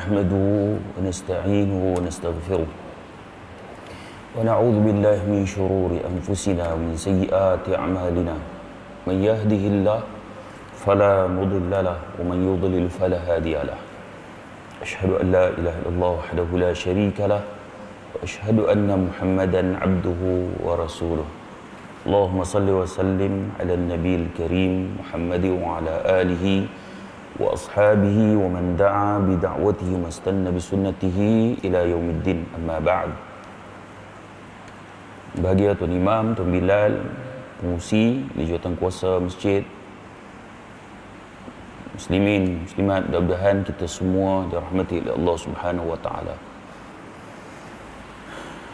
نحمده ونستعينه ونستغفره ونعوذ بالله من شرور أنفسنا ومن سيئات أعمالنا من يهده الله فلا مضل له ومن يضلل فلا هادي له أشهد أن لا إله إلا الله وحده لا شريك له وأشهد أن محمدا عبده ورسوله اللهم صل وسلم على النبي الكريم محمد وعلى آله وأصحابه ومن دعا بدعوته واستنى بسنته إلى يوم الدين أما بعد. Bahagia Tuan Imam, Tuan Bilal, pengurusi di Jawatankuasa Masjid, muslimin, muslimat, mudah-mudahan kita semua dirahmati oleh Allah Subhanahu wa taala.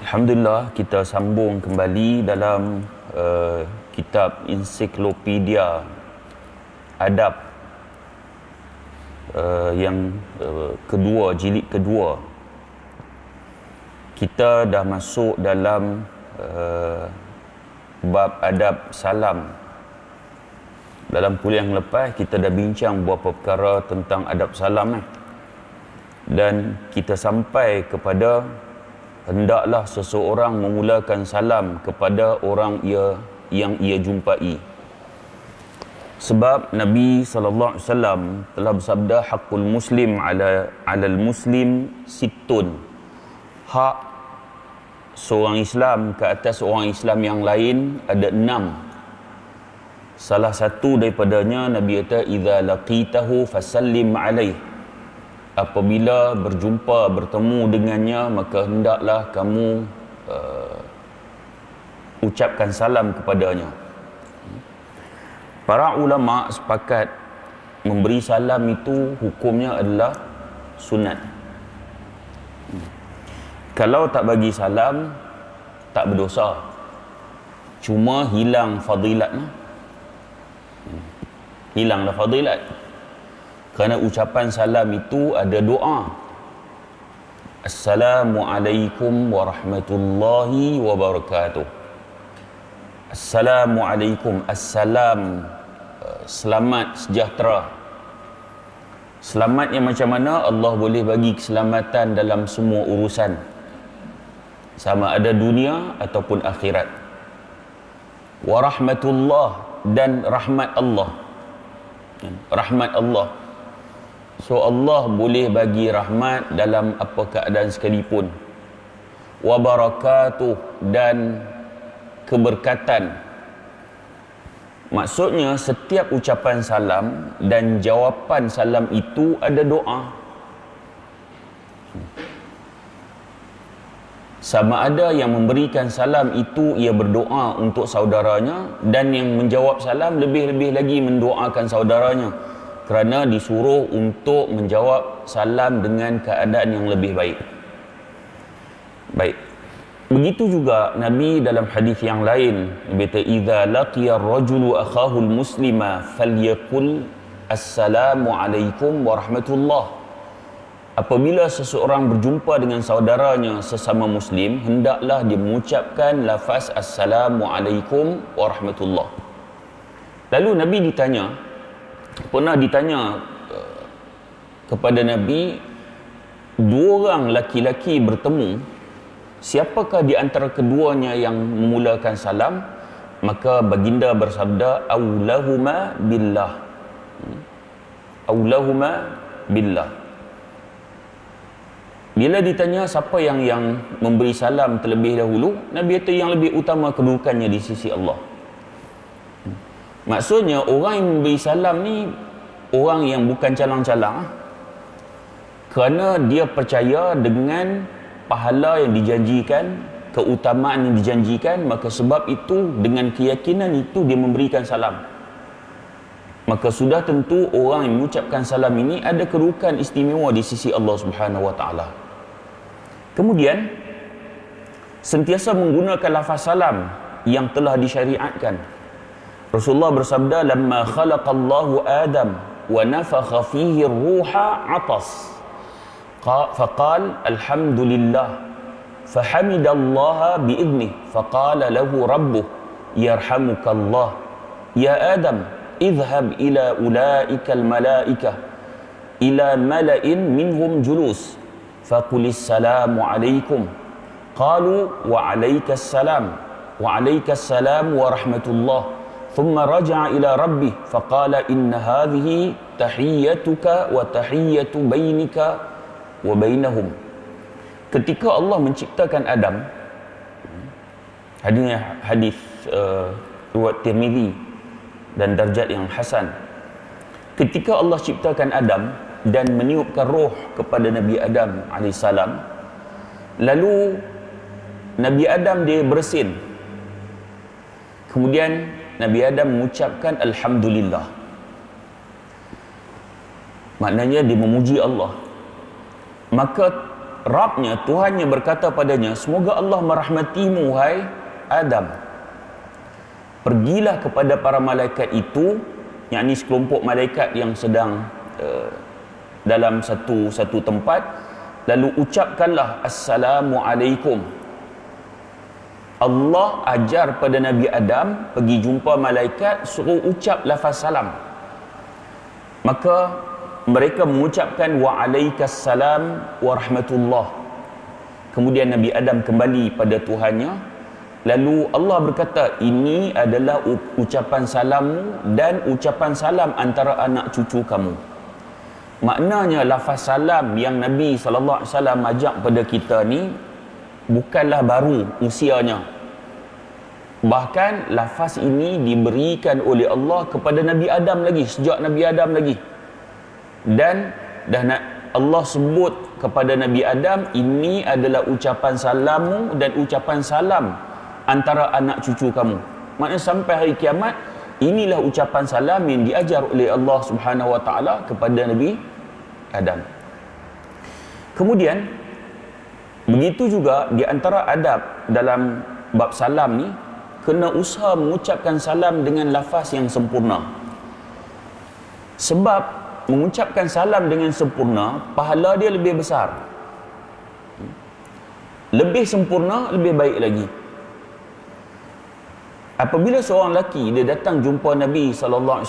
Alhamdulillah, kita sambung kembali dalam kitab ensiklopedia adab yang kedua, jilid kedua. Kita dah masuk dalam bab adab salam. Dalam kuliah yang lepas kita dah bincang beberapa perkara tentang adab salam dan kita sampai kepada hendaklah seseorang memulakan salam kepada orang yang ia jumpai. Sebab Nabi sallallahu alaihi wasallam telah bersabda, haqqul muslim alal muslim sittun. Hak seorang Islam ke atas orang Islam yang lain ada 6. Salah satu daripadanya Nabi kata, idza laqitahu fasallim alaih. Apabila bertemu dengannya, maka hendaklah kamu ucapkan salam kepadanya. Para ulama sepakat memberi salam itu hukumnya adalah sunat. Kalau tak bagi salam, tak berdosa. Cuma hilang fadilatnya. Hilanglah fadilat. Kerana ucapan salam itu ada doa. Assalamualaikum warahmatullahi wabarakatuh. Assalamualaikum, assalam, selamat, sejahtera. Selamatnya macam mana? Allah boleh bagi keselamatan dalam semua urusan, sama ada dunia ataupun akhirat. Warahmatullah, dan rahmat Allah. Rahmat Allah. So Allah boleh bagi rahmat dalam apa keadaan sekalipun. Wabarakatuh, dan keberkatan. Maksudnya setiap ucapan salam dan jawapan salam itu ada doa. Sama ada yang memberikan salam itu ia berdoa untuk saudaranya, dan yang menjawab salam lebih-lebih lagi mendoakan saudaranya, kerana disuruh untuk menjawab salam dengan keadaan yang lebih baik. Baik. Begitu juga Nabi dalam hadis yang lain, Nabi kata, idza laqiya ar-rajulu akhahu al-muslima falyaqul assalamu alaikum warahmatullah. Apabila seseorang berjumpa dengan saudaranya sesama muslim, hendaklah dia mengucapkan lafaz assalamu alaikum warahmatullah. Lalu Nabi pernah ditanya kepada Nabi, dua orang laki-laki bertemu, siapakah di antara keduanya yang memulakan salam? Maka baginda bersabda, aulahuma billah. Aulahuma billah. Bila ditanya siapa yang memberi salam terlebih dahulu, Nabi kata yang lebih utama kedudukannya di sisi Allah. Maksudnya orang yang memberi salam ni orang yang bukan calang-calang, kerana dia percaya dengan pahala yang dijanjikan, keutamaan yang dijanjikan, maka sebab itu dengan keyakinan itu dia memberikan salam. Maka sudah tentu orang yang mengucapkan salam ini ada kedudukan istimewa di sisi Allah Subhanahu wa taala. Kemudian sentiasa menggunakan lafaz salam yang telah disyariatkan. Rasulullah bersabda, lamma khalaqallahu Adam wa nafakha fihi ar-ruha 'atas. فقال الحمد لله فحمد الله بإذنه فقال له ربه يرحمك الله يا آدم اذهب إلى أولئك الملائكة ila mala'in minhum julus faqulis salamu alaikum qalu wa alaikas salam wa rahmatullah thumma raja'a ila rabbih faqala inna hadhihi tahiyyatuka wa tahiyyatu bainika wa bainahum. Ketika Allah menciptakan Adam, hadis riwayat Tirmizi dan darjat yang hasan, ketika Allah ciptakan Adam dan meniupkan roh kepada Nabi Adam alaihissalam, lalu Nabi Adam dia bersin, kemudian Nabi Adam mengucapkan Alhamdulillah, maknanya dia memuji Allah. Maka Rabbnya, Tuhannya berkata padanya, semoga Allah merahmatimu hai Adam. Pergilah kepada para malaikat itu, yakni sekelompok malaikat yang sedang dalam satu tempat, lalu ucapkanlah Assalamualaikum. Allah ajar pada Nabi Adam pergi jumpa malaikat, suruh ucap lafaz salam. Maka mereka mengucapkan wa'alaikassalam wa rahmatullah. Kemudian Nabi Adam kembali pada Tuhannya, lalu Allah berkata, ini adalah ucapan salammu dan ucapan salam antara anak cucu kamu. Maknanya lafaz salam yang Nabi SAW ajak pada kita ni bukanlah baru usianya. Bahkan lafaz ini diberikan oleh Allah kepada Nabi Adam lagi, sejak Nabi Adam lagi. Dan Allah sebut kepada Nabi Adam, ini adalah ucapan salammu dan ucapan salam antara anak cucu kamu. Maknanya sampai hari kiamat, inilah ucapan salam yang diajar oleh Allah Subhanahu Wa Taala kepada Nabi Adam. Kemudian begitu juga di antara adab dalam bab salam ni, kena usaha mengucapkan salam dengan lafaz yang sempurna. Sebab mengucapkan salam dengan sempurna, pahala dia lebih besar. Lebih sempurna, lebih baik lagi. Apabila seorang lelaki dia datang jumpa Nabi SAW,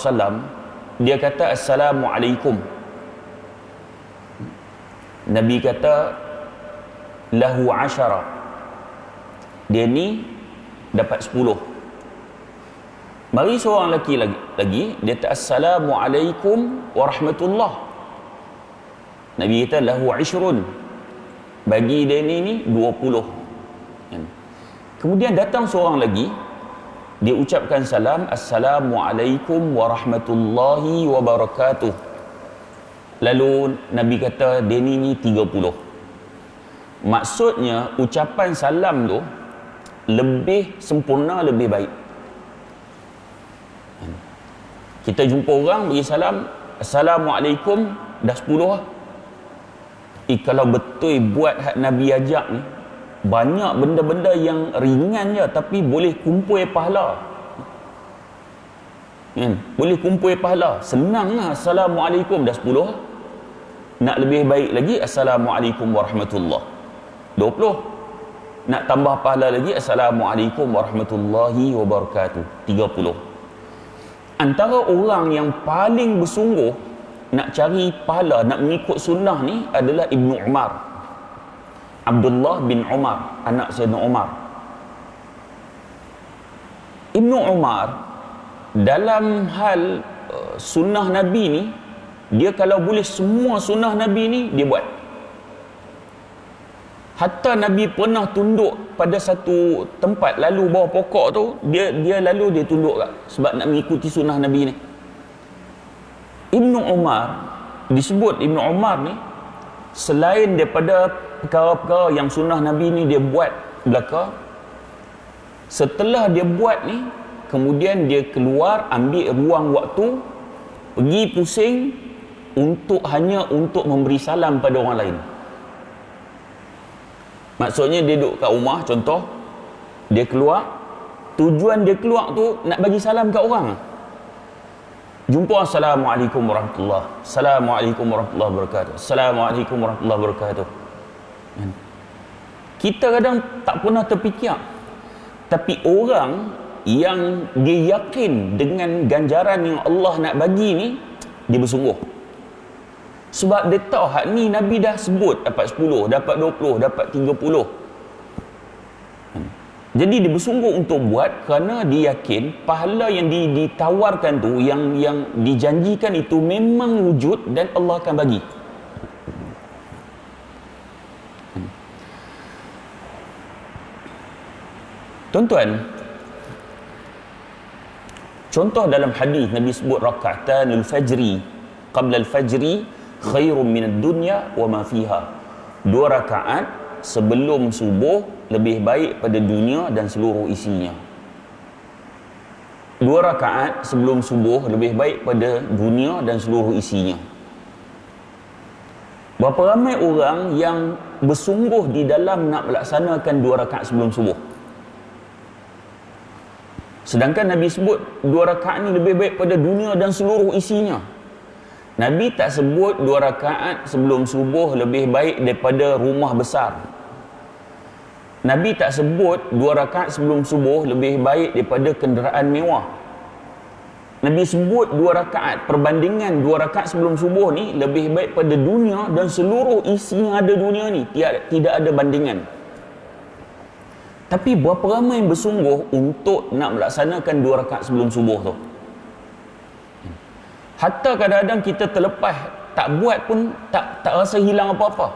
dia kata Assalamualaikum. Nabi kata lahu 10. Dia ni dapat 10. Mari seorang lelaki lagi dia kata Assalamualaikum warahmatullah. Nabi kata lahu 20. Bagi dia ni 20. Kemudian datang seorang lagi, dia ucapkan salam Assalamualaikum warahmatullahi wabarakatuh. Lalu Nabi kata dia ni 30. Maksudnya ucapan salam tu lebih sempurna, lebih baik. Kita jumpa orang bagi salam Assalamualaikum, dah 10 lah. Kalau betul buat hak Nabi ajak ni, banyak benda-benda yang ringan je tapi boleh kumpul pahala. Boleh kumpul pahala. Senang lah Assalamualaikum, dah 10 lah. Nak lebih baik lagi Assalamualaikum warahmatullah, 20. Nak tambah pahala lagi Assalamualaikum warahmatullahi wabarakatuh, 30. Antara orang yang paling bersungguh nak cari pahala, nak mengikut sunnah ni adalah Ibnu Umar. Abdullah bin Umar, anak Sayyidina Umar. Ibnu Umar dalam hal sunnah Nabi ni, dia kalau boleh semua sunnah Nabi ni dia buat. Hatta Nabi pernah tunduk pada satu tempat, lalu bawah pokok tu, dia lalu dia tunduk kat, sebab nak mengikuti sunnah Nabi ni. Ibnu Umar, disebut Ibnu Umar ni, selain daripada perkara-perkara yang sunnah Nabi ni dia buat belaka, setelah dia buat ni, kemudian dia keluar, ambil ruang waktu, pergi pusing hanya untuk memberi salam pada orang lain. Maksudnya dia duduk kat rumah, contoh dia keluar, tujuan dia keluar tu nak bagi salam kat orang. Jumpa Assalamualaikum warahmatullahi, Assalamualaikum warahmatullahi wabarakatuh, Assalamualaikum warahmatullahi wabarakatuh. Kita kadang tak pernah terfikir, tapi orang yang dia yakin dengan ganjaran yang Allah nak bagi ni, dia bersungguh. Sebab dia tahu hak ni Nabi dah sebut dapat 10, dapat 20, dapat 30. Jadi dia bersungguh untuk buat kerana dia yakin pahala yang ditawarkan tu, yang dijanjikan itu memang wujud dan Allah akan bagi. Tuan-tuan, contoh dalam hadis Nabi sebut raka'atanul fajri qabla al-fajri khairum minad dunya wa ma fiha. 2 rakaat sebelum subuh lebih baik pada dunia dan seluruh isinya. 2 rakaat sebelum subuh lebih baik pada dunia dan seluruh isinya. Berapa ramai orang yang bersungguh di dalam nak melaksanakan 2 rakaat sebelum subuh? Sedangkan Nabi sebut 2 rakaat ni lebih baik pada dunia dan seluruh isinya. Nabi tak sebut 2 rakaat sebelum subuh lebih baik daripada rumah besar. Nabi tak sebut 2 rakaat sebelum subuh lebih baik daripada kenderaan mewah. Nabi sebut 2 rakaat, perbandingan 2 rakaat sebelum subuh ni lebih baik pada dunia dan seluruh isi yang ada dunia ni. Tidak ada bandingan. Tapi berapa ramai yang bersungguh untuk nak melaksanakan 2 rakaat sebelum subuh tu? Hatta kadang-kadang kita terlepas, tak buat pun tak rasa hilang apa-apa.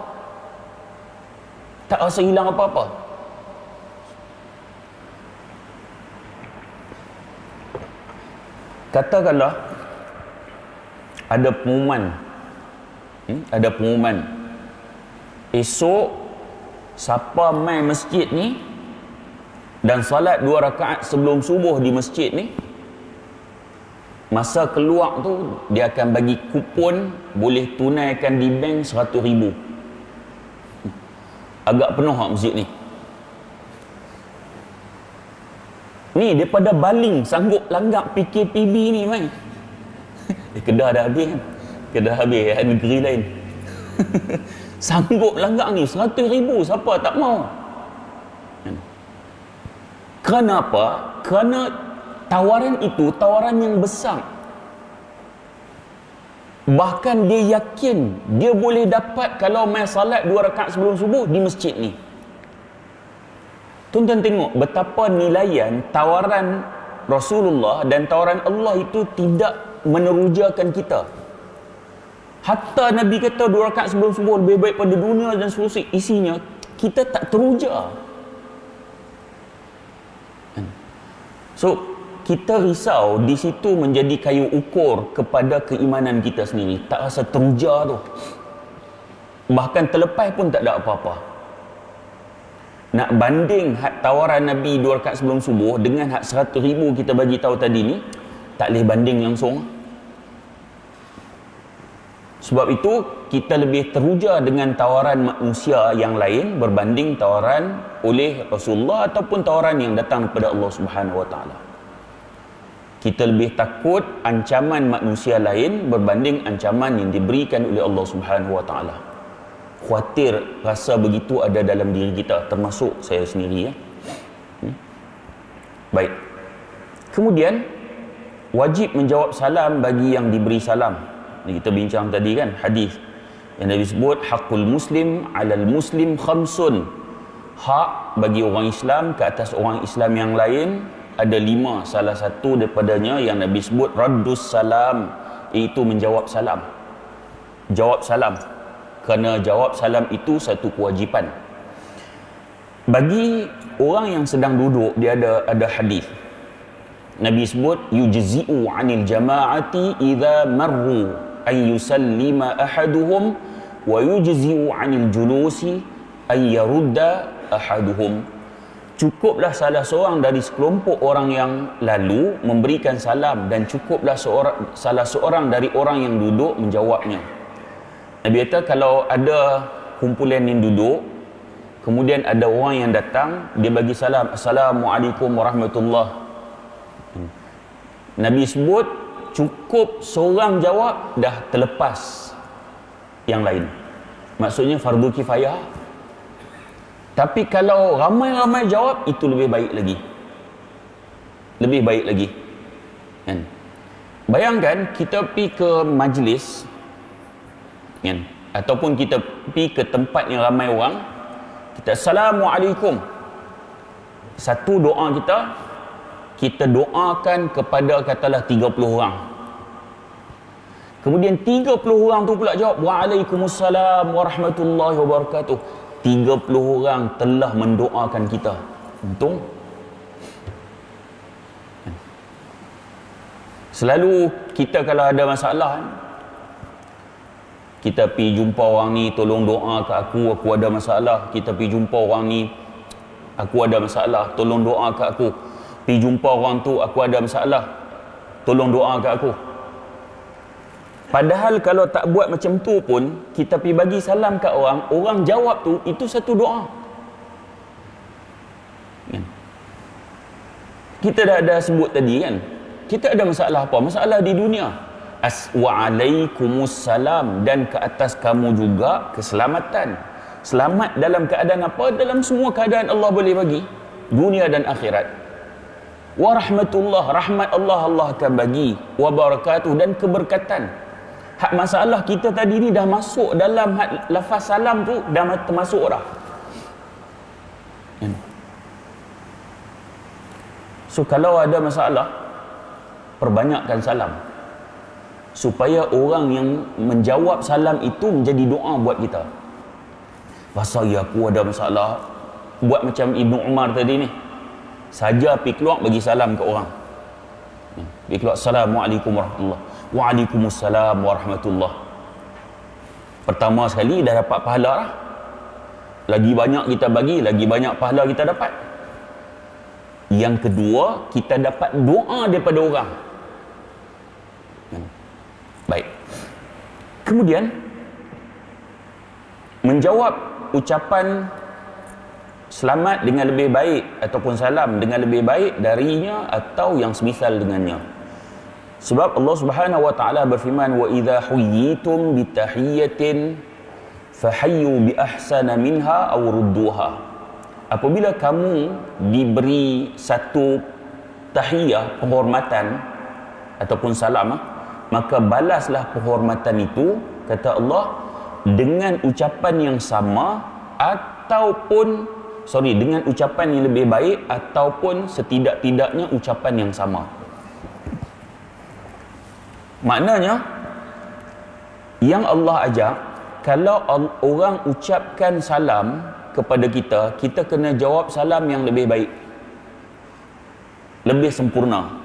Tak rasa hilang apa-apa. Katakanlah ada pengumuman, esok siapa mai masjid ni dan salat 2 rakaat sebelum subuh di masjid ni, masa keluar tu dia akan bagi kupon boleh tunaikan di bank 100,000. Agak penuh masjid ni. Ni daripada baling sanggup langgap PKPB ni mai. Kedah dah habis kan? Kedah habis negeri lain. Sanggup langgap ni 100,000, siapa tak mau? Kerana apa? Kerana tawaran itu tawaran yang besar. Bahkan dia yakin dia boleh dapat kalau mai salat 2 rakaat sebelum subuh di masjid ni. Tuan-tuan tengok betapa nilaian tawaran Rasulullah dan tawaran Allah itu tidak menerujakan kita. Hatta Nabi kata 2 rakaat sebelum subuh lebih baik pada dunia dan seluruh isinya, kita tak teruja. So, kita risau di situ menjadi kayu ukur kepada keimanan kita sendiri. Tak rasa teruja tu. Bahkan terlepas pun tak ada apa-apa. Nak banding hak tawaran Nabi 2 rakaat sebelum subuh dengan hak 100,000 kita bagi tahu tadi ni, tak boleh banding langsung. Sebab itu kita lebih teruja dengan tawaran manusia yang lain berbanding tawaran oleh Rasulullah ataupun tawaran yang datang daripada Allah Subhanahu Wa Taala. Kita lebih takut ancaman manusia lain berbanding ancaman yang diberikan oleh Allah Subhanahu Wa Taala. Khawatir rasa begitu ada dalam diri kita, termasuk saya sendiri ya. Baik. Kemudian wajib menjawab salam bagi yang diberi salam. Kita bincang tadi kan hadis yang Nabi sebut haqqul muslim 'alal muslim khamsun. Hak bagi orang Islam ke atas orang Islam yang lain ada 5. Salah satu daripadanya yang Nabi sebut raddus salam, iaitu menjawab salam. Jawab salam. Kerana jawab salam itu satu kewajipan. Bagi orang yang sedang duduk, dia ada hadis. Nabi sebut yujzi'u 'anil jama'ati idza marru ay yusallima ahaduhum wa yujzi'u 'anil julusi ay yarudda ahaduhum. Cukuplah salah seorang dari sekelompok orang yang lalu memberikan salam dan cukuplah salah seorang dari orang yang duduk menjawabnya. Nabi kata kalau ada kumpulan yang duduk, kemudian ada orang yang datang, dia bagi salam, Assalamualaikum warahmatullahi. Nabi sebut cukup seorang jawab dah terlepas yang lain. Maksudnya fardu kifayah. Tapi kalau ramai-ramai jawab, itu lebih baik lagi. Lebih baik lagi. Kan? Bayangkan kita pergi ke majlis kan? Ataupun kita pergi ke tempat yang ramai orang, kita Assalamualaikum, satu doa kita doakan kepada katalah 30 orang. Kemudian 30 orang tu pula jawab Waalaikumsalam warahmatullahi wabarakatuh. 30 orang telah mendoakan kita. Untung. Selalu kita kalau ada masalah, kita pergi jumpa orang ni, tolong doa ke aku ada masalah. Kita pergi jumpa orang ni, aku ada masalah, tolong doa ke aku. Pergi jumpa orang tu, aku ada masalah, tolong doa ke aku. Padahal kalau tak buat macam tu pun, kita pergi bagi salam kat orang, orang jawab tu, itu satu doa. Kita dah ada sebut tadi kan, kita ada masalah apa? Masalah di dunia. Wa'alaikumussalam, dan ke atas kamu juga keselamatan. Selamat dalam keadaan apa? Dalam semua keadaan Allah boleh bagi, dunia dan akhirat. Warahmatullah, rahmat Allah Allah akan bagi. Wabarakatuh, dan keberkatan. Hak masalah kita tadi ni dah masuk dalam lafaz salam tu, dah termasuk dah. So kalau ada masalah, perbanyakkan salam, supaya orang yang menjawab salam itu menjadi doa buat kita. Pasal ya aku ada masalah, buat macam Ibnu Umar tadi ni, saja pergi keluar bagi salam ke orang, pergi keluar Assalamualaikum warahmatullahi, Waalaikumsalam warahmatullahi. Pertama sekali dah dapat pahala lah. Lagi banyak kita bagi, lagi banyak pahala kita dapat. Yang kedua, kita dapat doa daripada orang. Baik. Kemudian menjawab ucapan selamat dengan lebih baik ataupun salam dengan lebih baik darinya atau yang semisal dengannya. Sebab Allah Subhanahu wa taala berfirman, wa idza huyyitum bi tahiyyatin fahayyu bi ahsana minha aw rudduha. Apabila kamu diberi satu tahiyah, penghormatan ataupun salam, maka balaslah penghormatan itu, kata Allah, dengan ucapan yang sama ataupun dengan ucapan yang lebih baik ataupun setidak-tidaknya ucapan yang sama. Maknanya yang Allah ajak, kalau orang ucapkan salam kepada kita, kita kena jawab salam yang lebih baik, lebih sempurna.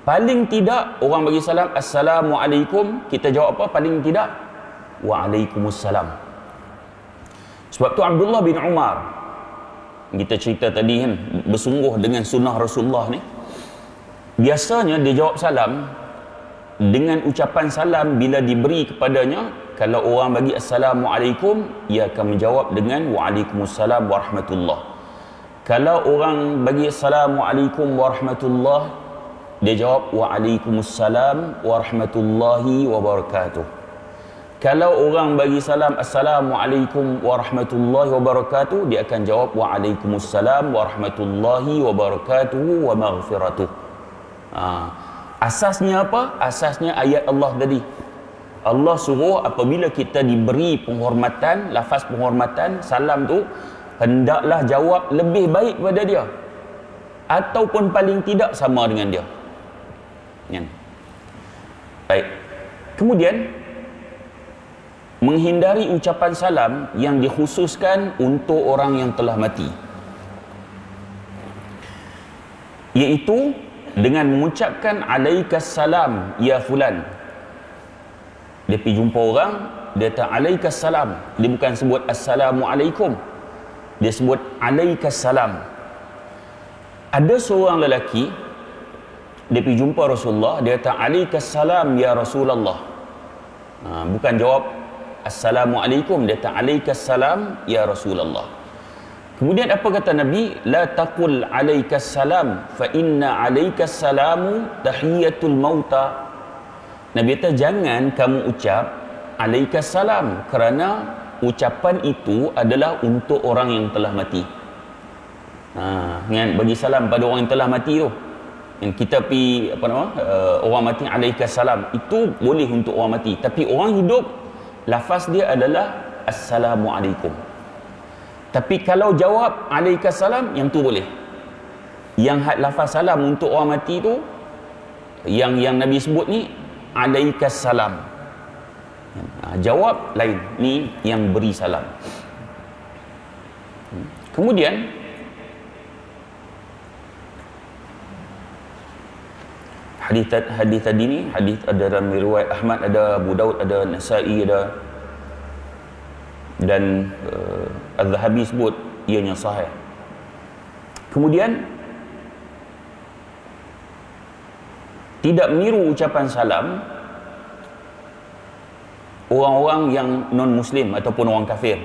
Paling tidak orang bagi salam Assalamualaikum, kita jawab apa? Paling tidak Waalaikumsalam. Sebab tu Abdullah bin Umar, kita cerita tadi kan, bersungguh dengan sunnah Rasulullah ni, biasanya dia jawab salam dengan ucapan salam bila diberi kepadanya. Kalau orang bagi Assalamualaikum, ia akan menjawab dengan Waalaikumsalam warahmatullah. Kalau orang bagi Assalamualaikum warahmatullah, dia jawab Waalaikumsalam warahmatullahi wabarakatuh. Kalau orang bagi salam Assalamualaikum warahmatullahi wabarakatuh, dia akan jawab Waalaikumsalam warahmatullahi wabarakatuh wa maghfiratuh. Asasnya apa? Asasnya ayat Allah tadi. Allah suruh apabila kita diberi penghormatan, lafaz penghormatan, salam tu, hendaklah jawab lebih baik pada dia ataupun paling tidak sama dengan dia. Baik. Kemudian menghindari ucapan salam yang dikhususkan untuk orang yang telah mati, iaitu dengan mengucapkan alaikas salam ya fulan. Dia pergi jumpa orang, dia kata alaikas salam, dia bukan sebut assalamualaikum, dia sebut alaikas salam. Ada seorang lelaki, dia pergi jumpa Rasulullah, dia kata alaikas salam ya Rasulullah. Bukan jawab assalamualaikum, dia kata alaikas salam ya Rasulullah. Kemudian apa kata Nabi? La taqul alaikas salam fa inna alaikas salamu tahiyatul mauta. Nabi kata jangan kamu ucap alaikas salam, kerana ucapan itu adalah untuk orang yang telah mati. Bagi salam pada orang yang telah mati tu, yang kita pergi orang mati alaikas salam, itu boleh untuk orang mati. Tapi orang hidup lafaz dia adalah Assalamualaikum. Tapi kalau jawab Alaikassalam, yang tu boleh. Yang lafaz salam untuk orang mati tu, yang Nabi sebut ni Alaikassalam. Jawab lain, ni yang beri salam. Kemudian hadis tadi ni, hadis ada dalam riwayat Ahmad, ada Abu Daud, ada Nasa'i, ada, dan Az-Zahabi sebut ianya sahih. Kemudian tidak meniru ucapan salam orang-orang yang non-Muslim ataupun orang kafir.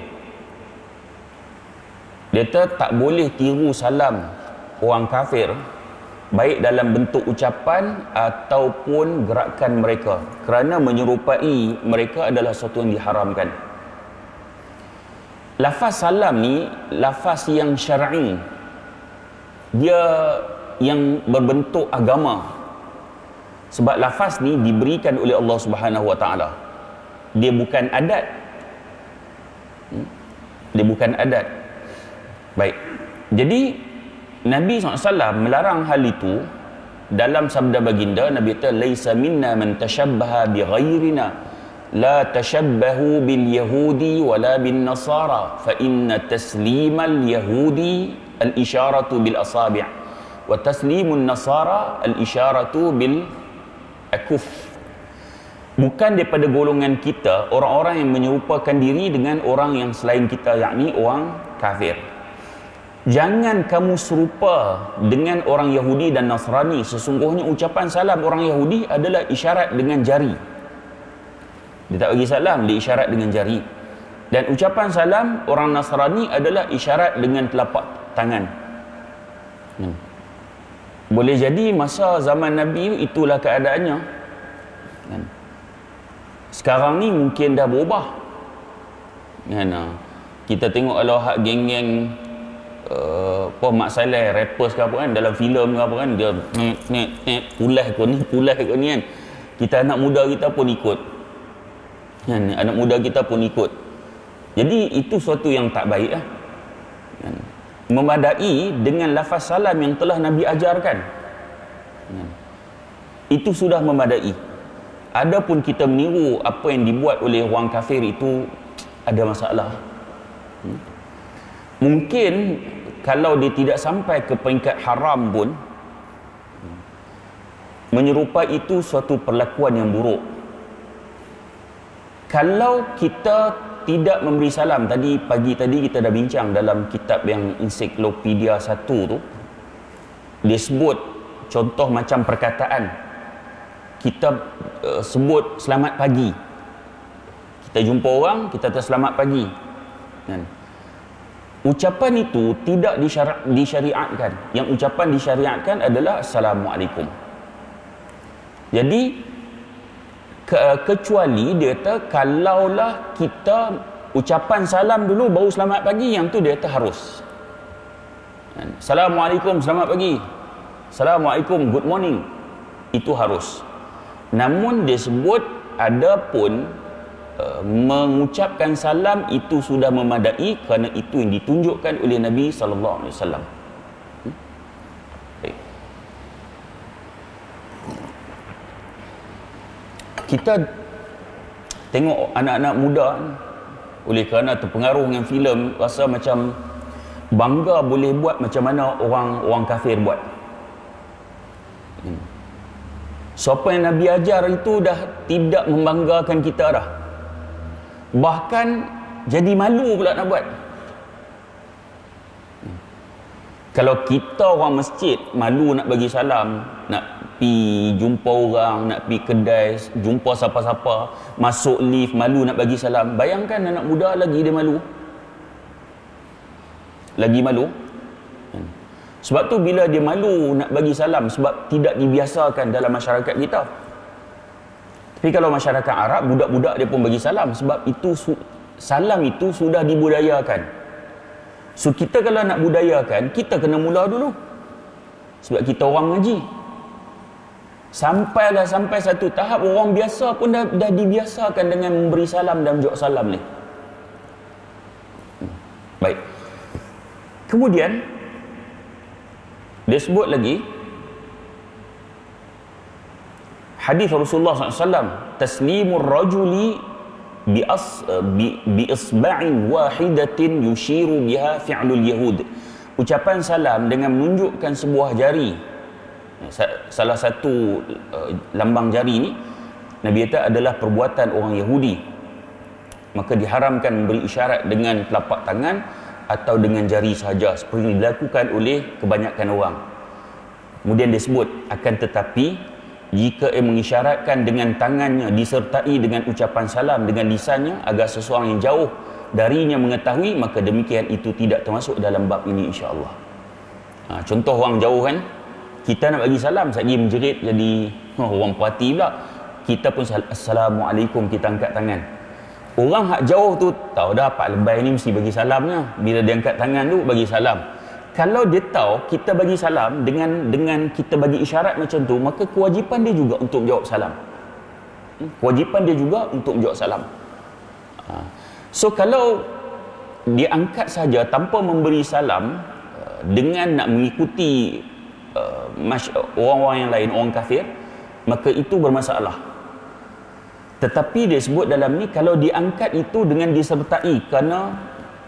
Dia tak boleh tiru salam orang kafir, baik dalam bentuk ucapan ataupun gerakan mereka, kerana menyerupai mereka adalah sesuatu yang diharamkan. Lafaz salam ni lafaz yang syar'i, dia yang berbentuk agama. Sebab lafaz ni diberikan oleh Allah Subhanahu Wa Taala. Dia bukan adat. Dia bukan adat. Baik. Jadi Nabi SAW melarang hal itu dalam sabda baginda. Nabi kata, laisa minna man tashabbaha bi ghairina, la tashabbahu bil yahudi wala bin nasara, fa inna taslimal yahudi al isharatu bil asabi' wa taslimun nasara al isharatu bil akuf. Bukan daripada golongan kita orang-orang yang menyerupakan diri dengan orang yang selain kita, yakni orang kafir. Jangan kamu serupa dengan orang Yahudi dan Nasrani. Sesungguhnya ucapan salam orang Yahudi adalah isyarat dengan jari. Dia tak bagi salam, dia isyarat dengan jari. Dan ucapan salam orang Nasrani adalah isyarat dengan telapak tangan. Boleh jadi masa zaman Nabi itulah keadaannya. Sekarang ni mungkin dah berubah. Kita tengok kalau hak geng-geng Mak Saleh, rappers ke apa kan, dalam filem ke apa kan, dia pulas kot ni kan. Kita anak muda kita pun ikut. Anak muda kita pun ikut. Jadi itu suatu yang tak baik lah. Memadai dengan lafaz salam yang telah Nabi ajarkan, itu sudah memadai. Adapun kita meniru apa yang dibuat oleh orang kafir, itu ada masalah. Mungkin kalau dia tidak sampai ke peringkat haram pun, menyerupai itu suatu perlakuan yang buruk. Kalau kita tidak memberi salam, pagi tadi kita dah bincang dalam kitab yang ensiklopedia 1 tu, dia sebut contoh macam perkataan. Kita sebut selamat pagi. Kita jumpa orang, kita kata selamat pagi. Ucapan itu tidak disyariatkan. Yang ucapan disyariatkan adalah Assalamualaikum. Jadi kecuali dia kata kalaulah kita ucapan salam dulu baru selamat pagi, yang tu dia kata harus. Assalamualaikum, selamat pagi. Assalamualaikum, good morning. Itu harus. Namun dia sebut adapun mengucapkan salam itu sudah memadai, kerana itu yang ditunjukkan oleh Nabi sallallahu alaihi wasallam. Kita tengok anak-anak muda, oleh kerana terpengaruh dengan filem, rasa macam bangga boleh buat macam mana orang kafir buat. Siapa yang Nabi ajar itu dah tidak membanggakan kita dah. Bahkan jadi malu pula nak buat. Kalau kita orang masjid malu nak bagi salam, nak pi jumpa orang, nak pi kedai, jumpa siapa-siapa, masuk lift malu nak bagi salam. Bayangkan anak muda lagi dia malu. Lagi malu. Sebab tu bila dia malu nak bagi salam, sebab tidak dibiasakan dalam masyarakat kita. Tapi kalau masyarakat Arab, budak-budak dia pun bagi salam, sebab itu salam itu sudah dibudayakan. So kita kalau nak budayakan, kita kena mula dulu. Sebab kita orang mengaji. Sampai satu tahap orang biasa pun dah dibiasakan dengan memberi salam dan menjawab salam ni. Baik. Kemudian dia sebut lagi hadis Rasulullah SAW, taslimur rajuli bi isba'in wahidatin yushiru biha fi'lul yahud. Ucapan salam dengan menunjukkan sebuah jari, salah satu lambang jari ni Nabi kata adalah perbuatan orang Yahudi, maka diharamkan memberi isyarat dengan telapak tangan atau dengan jari sahaja seperti yang dilakukan oleh kebanyakan orang. Kemudian dia sebut, akan tetapi jika ia mengisyaratkan dengan tangannya disertai dengan ucapan salam dengan lisannya agar seseorang yang jauh darinya mengetahui, maka demikian itu tidak termasuk dalam bab ini, insya-Allah. Contoh orang jauh kan, kita nak bagi salam, sekali menjerit jadi orang perhati pula. Kita pun Assalamualaikum, kita angkat tangan. Orang hak jauh tu tahu dah Pak Lebay ni mesti bagi salamnya. Bila dia angkat tangan tu bagi salam. Kalau dia tahu kita bagi salam dengan kita bagi isyarat macam tu, maka kewajipan dia juga untuk menjawab salam. Kewajipan dia juga untuk menjawab salam. So kalau dia angkat saja tanpa memberi salam dengan nak mengikuti orang-orang yang lain, orang kafir, maka itu bermasalah. Tetapi dia sebut dalam ni, kalau diangkat itu dengan disertai kerana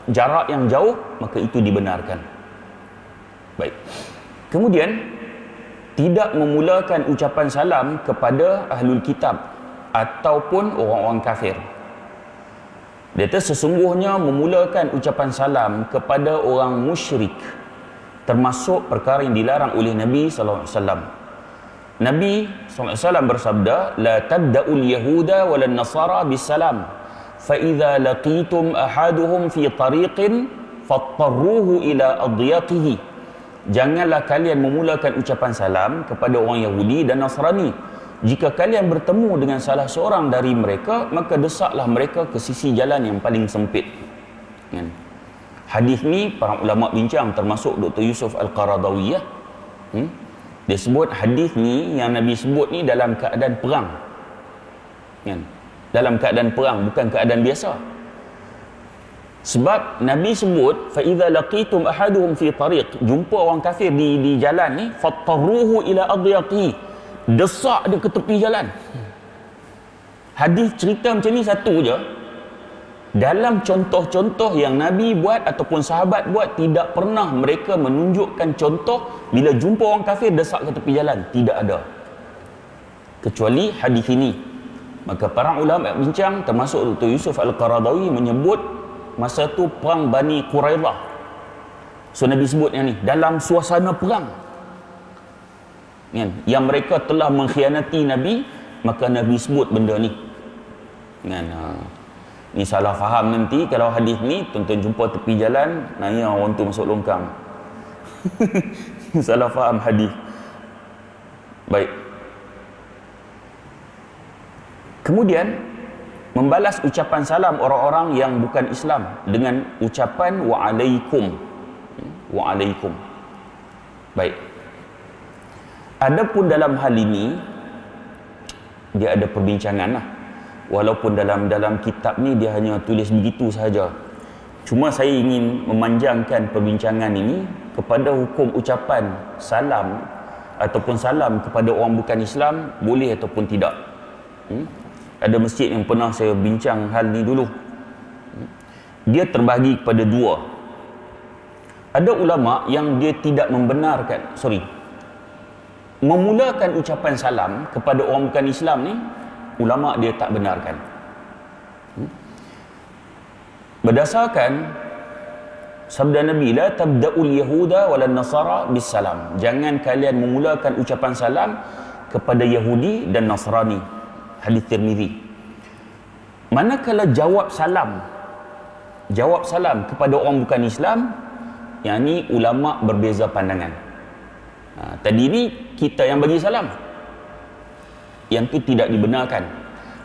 jarak yang jauh, maka itu dibenarkan. Baik. Kemudian tidak memulakan ucapan salam kepada ahlul kitab ataupun orang-orang kafir. Dia kata sesungguhnya memulakan ucapan salam kepada orang musyrik termasuk perkara yang dilarang oleh Nabi sallallahu alaihi wasallam. Nabi sallallahu alaihi wasallam bersabda, la tabda'ul yahuda wal nasara bisalam fa idza laqitum ahaduhum fi tariqin fattaruhu ila adyaqihi. Janganlah kalian memulakan ucapan salam kepada orang Yahudi dan Nasrani. Jika kalian bertemu dengan salah seorang dari mereka, maka desaklah mereka ke sisi jalan yang paling sempit. Kan? Hadis ni para ulama bincang, termasuk Dr. Yusuf Al-Qaradawi. Dia sebut hadis ni, yang Nabi sebut ni dalam keadaan perang. Kan? Dalam keadaan perang, bukan keadaan biasa. Sebab Nabi sebut, fa idza laqitum ahaduhum fi tariq, jumpa orang kafir di jalan ni, fattaruhu ila adyaqihi, desak dia ke tepi jalan. Hadis cerita macam ni satu je. Dalam contoh-contoh yang Nabi buat ataupun sahabat buat, tidak pernah mereka menunjukkan contoh bila jumpa orang kafir desak ke tepi jalan. Tidak ada. Kecuali hadis ini. Maka para ulama bincang, termasuk Dr. Yusuf Al-Qaradawi menyebut masa tu perang Bani Quraidah. So Nabi sebut yang ni dalam suasana perang. Kan? Yang mereka telah mengkhianati Nabi, maka Nabi sebut benda ni. Kan? Ni salah faham nanti kalau hadis ni tuan-tuan jumpa tepi jalan, nanya orang tu masuk longkang. Salah faham hadis. Baik. Kemudian membalas ucapan salam orang-orang yang bukan Islam dengan ucapan wa'alaikum. Wa'alaikum. Baik. Adapun dalam hal ini dia ada perbincangan lah. Walaupun dalam kitab ni dia hanya tulis begitu sahaja. Cuma saya ingin memanjangkan perbincangan ini kepada hukum ucapan salam ataupun salam kepada orang bukan Islam, boleh ataupun tidak. Ada masjid yang pernah saya bincang hal ni dulu. Dia terbahagi kepada dua. Ada ulama yang dia tidak membenarkan, memulakan ucapan salam kepada orang bukan Islam ni, ulama dia tak benarkan. Berdasarkan sabda Nabi, la tabda'ul yahuda wal nasara bis salam. Jangan kalian memulakan ucapan salam kepada Yahudi dan Nasrani. Hadis Tirmizi. Manakala jawab salam kepada orang bukan Islam, yang ni ulama berbeza pandangan. Tadi ni kita yang bagi salam, yang tu tidak dibenarkan.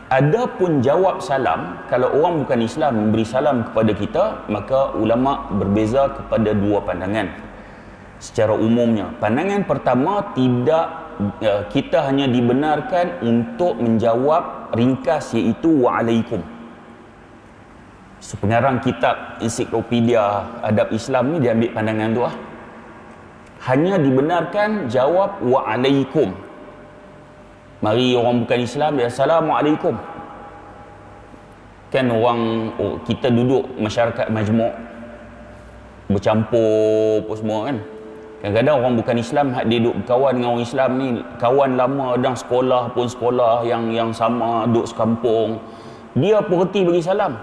Adapun jawab salam, kalau orang bukan Islam memberi salam kepada kita, maka ulama berbeza kepada dua pandangan. Secara umumnya, pandangan pertama, tidak kita hanya dibenarkan untuk menjawab ringkas, iaitu wa'alaikum. So, pengarang kitab ensiklopedia adab Islam ni dia ambil pandangan tu lah. Hanya dibenarkan jawab wa'alaikum. Mari orang bukan Islam dia assalamualaikum. Kan orang kita duduk masyarakat majmuk bercampur apa semua kan. Kadang-kadang orang bukan Islam dia duduk berkawan dengan orang Islam ni, kawan lama dan sekolah pun sekolah yang sama, duduk sekampung. Dia berhenti bagi salam.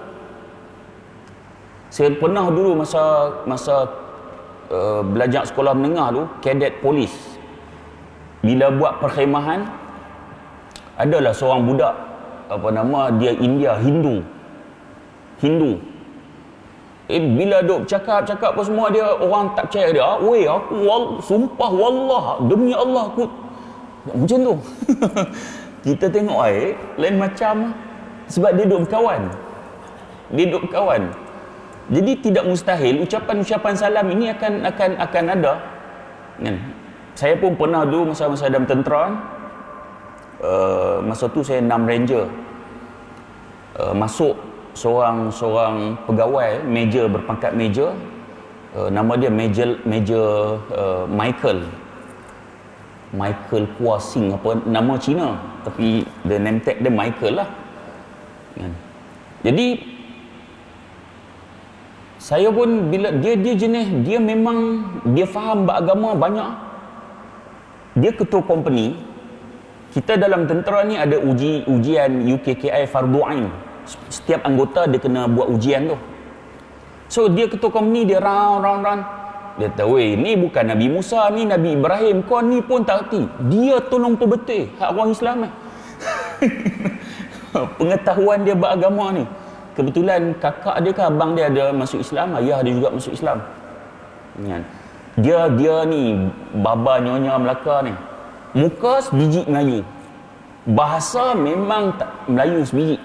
Saya pernah dulu masa belajar sekolah menengah tu, kadet polis. Bila buat perkhemahan, adalah seorang budak, apa nama dia, India, Hindu. Bila duk cakap apa semua, dia orang tak percaya dia. Weh, aku sumpah wallah, demi Allah aku macam tu. Kita tengok lain macam, sebab dia duk berkawan. Jadi tidak mustahil ucapan-ucapan salam ini akan ada. Kan? Saya pun pernah dulu masa dalam tentera. Masa tu saya 6 ranger. Masuk seorang pegawai major, berpangkat major, nama dia Major Michael Kuasing, apa nama Cina tapi the name tag dia Michael lah. Jadi saya pun bila dia jenis, dia memang dia faham beragama banyak. Dia ketua company. Kita dalam tentera ni ada ujian UKKI Fardu Ain. Setiap anggota dia kena buat ujian tu. So dia ketua company, dia round. Dia tahu, ni bukan Nabi Musa, ni Nabi Ibrahim, kau ni pun tak erti. Dia tolong perbetul hak orang Islam pengetahuan dia beragama ni. Kebetulan kakak dia ke abang dia ada masuk Islam, ayah dia juga masuk Islam. Dia ni baba nyonya Melaka ni. Muka sebiji Melayu. Bahasa memang tak Melayu sebiji.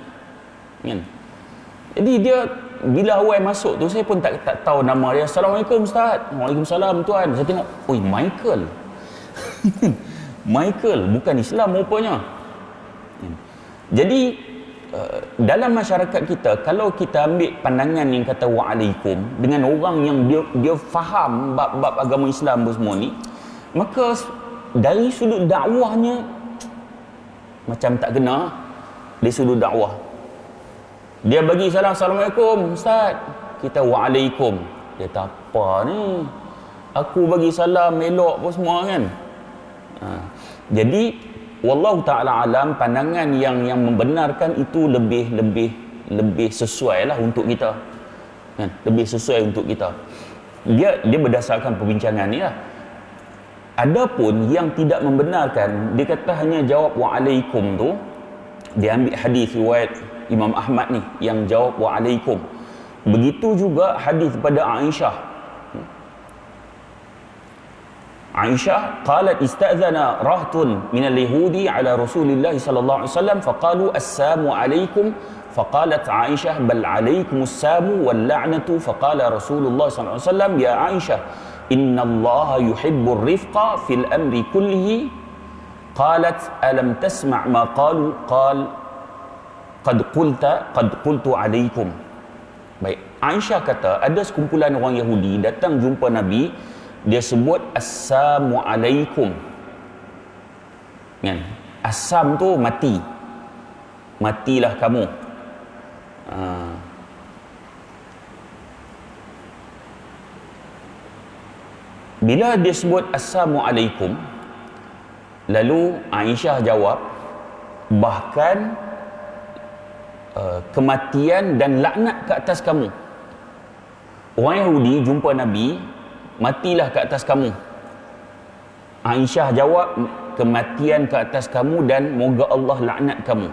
Jadi dia bila awal masuk tu, saya pun tak tahu nama dia. Assalamualaikum Ustaz. Waalaikumsalam tuan. Saya tengok, oi Michael. Michael bukan Islam rupanya. Jadi dalam masyarakat kita, kalau kita ambil pandangan yang kata wa'alaikum dengan orang yang dia faham bab agama Islam semua ni, maka dari sudut dakwahnya macam tak kena. Dari sudut dakwah dia bagi salam, assalamualaikum Ustaz, kita wa'alaikum. Dia tak apa ni, aku bagi salam elok apa semua kan. Jadi wallahu ta'ala alam, pandangan yang membenarkan itu lebih sesuai lah untuk kita kan? Lebih sesuai untuk kita. Dia berdasarkan perbincangan ni lah. Adapun yang tidak membenarkan, dia kata hanya jawab wa'alaikum tu, dia ambil hadis riwayat Imam Ahmad ni yang jawab wa'alaikum. Begitu juga hadis pada Aisyah. Aisyah qalat ista'zana rahtun minal yahudi ala Rasulillah sallallahu alaihi wasallam faqalu assalamu alaikum faqalat Aisyah bal alaikumus samu wal la'natu faqala Rasulullah sallallahu alaihi wasallam ya Aisyah inna Allah yuhibbur rifqa fil amri kullihi qalat alam tasma' ma qalu qal qad qultu alaikum. Baik, Aisyah kata ada sekumpulan orang Yahudi datang jumpa Nabi, dia sebut assalamu alaikum kan? Assam tu mati, matilah kamu. Bila dia sebut assalamu alaikum, lalu Aisyah jawab bahkan kematian dan laknat ke atas kamu. Orang Yahudi jumpa Nabi, matilah ke atas kamu. Aisyah jawab kematian ke atas kamu dan moga Allah laknat kamu.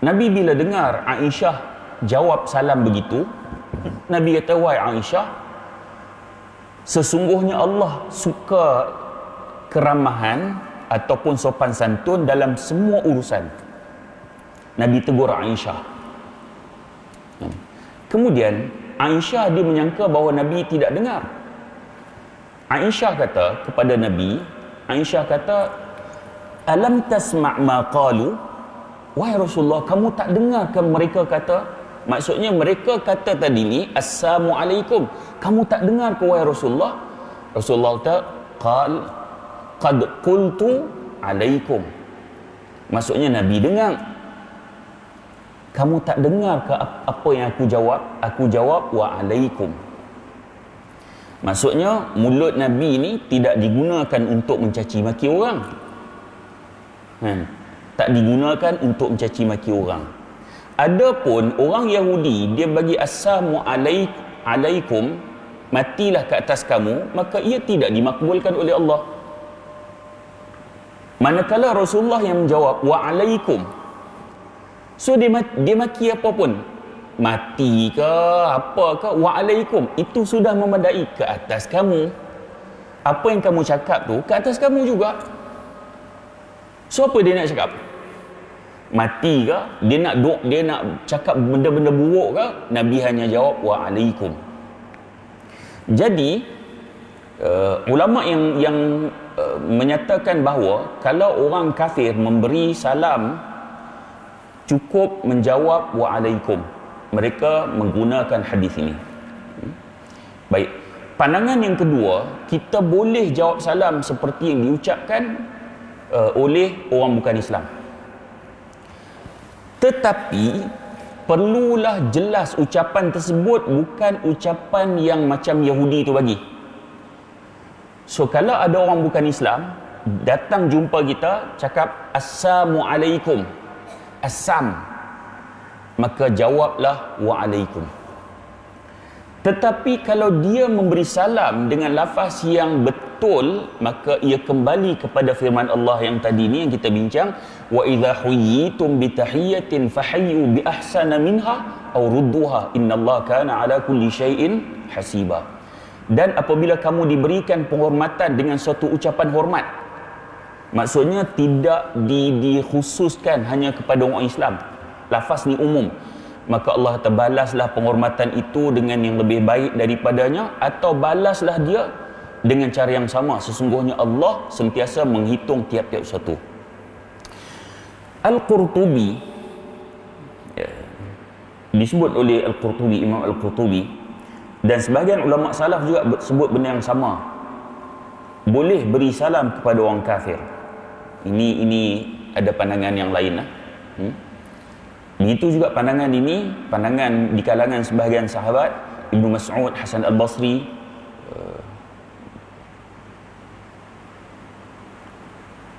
Nabi bila dengar Aisyah jawab salam begitu, Nabi kata, wahai Aisyah, sesungguhnya Allah suka keramahan ataupun sopan santun dalam semua urusan. Nabi tegur Aisyah. Kemudian Aisyah dia menyangka bahawa Nabi tidak dengar. Aisyah kata kepada Nabi, Aisyah kata, alam tasma' ma qalu? Wahai Rasulullah, kamu tak dengar ke mereka kata, maksudnya mereka kata tadi ni, Assalamualaikum, kamu tak dengar ke wahai Rasulullah? Rasulullah kata, qad qultu alaikum. Maksudnya Nabi dengar. Kamu tak dengar ke apa yang aku jawab? Aku jawab wa alaikum. Maksudnya mulut Nabi ni tidak digunakan untuk mencaci maki orang. Tak digunakan untuk mencaci maki orang. Adapun orang Yahudi, dia bagi assalamu alaikum, matilah ke atas kamu, maka ia tidak dimakbulkan oleh Allah. Manakala Rasulullah yang menjawab wa alaikum, so dia maki apa pun, mati ke apa ke, wa alaikum, itu sudah memadai, ke atas kamu. Apa yang kamu cakap tu ke atas kamu juga. So apa dia nak cakap? Mati ke? Dia nak cakap benda-benda buruk ke? Nabi hanya jawab wa alaikum. Jadi ulama yang menyatakan bahawa kalau orang kafir memberi salam, cukup menjawab wa alaikum. Mereka menggunakan hadis ini. Baik. Pandangan yang kedua, kita boleh jawab salam seperti yang diucapkan oleh orang bukan Islam. Tetapi perlulah jelas ucapan tersebut bukan ucapan yang macam Yahudi tu bagi. So kalau ada orang bukan Islam datang jumpa kita, cakap Assalamualaikum, Assam, maka jawablah waalaikum. Tetapi kalau dia memberi salam dengan lafaz yang betul, maka ia kembali kepada firman Allah yang tadi ni yang kita bincang, wa idza huyyitum bi tahiyatin fahayyu bi ahsana minha aw rudduha innallaha kana ala kulli syai'in hasiba. Dan apabila kamu diberikan penghormatan dengan suatu ucapan hormat, maksudnya tidak dikhususkan hanya kepada orang Islam, lafaz ni umum, maka Allah kata balaslah penghormatan itu dengan yang lebih baik daripadanya, atau balaslah dia dengan cara yang sama. Sesungguhnya Allah sentiasa menghitung tiap-tiap satu. Al-Qurtubi, disebut oleh Al-Qurtubi, Imam Al-Qurtubi, dan sebahagian ulama salaf juga sebut benda yang sama, boleh beri salam kepada orang kafir. Ini ada pandangan yang lain. Begitu juga pandangan ini, pandangan di kalangan sebahagian sahabat, Ibnu Mas'ud, Hasan Al-Basri,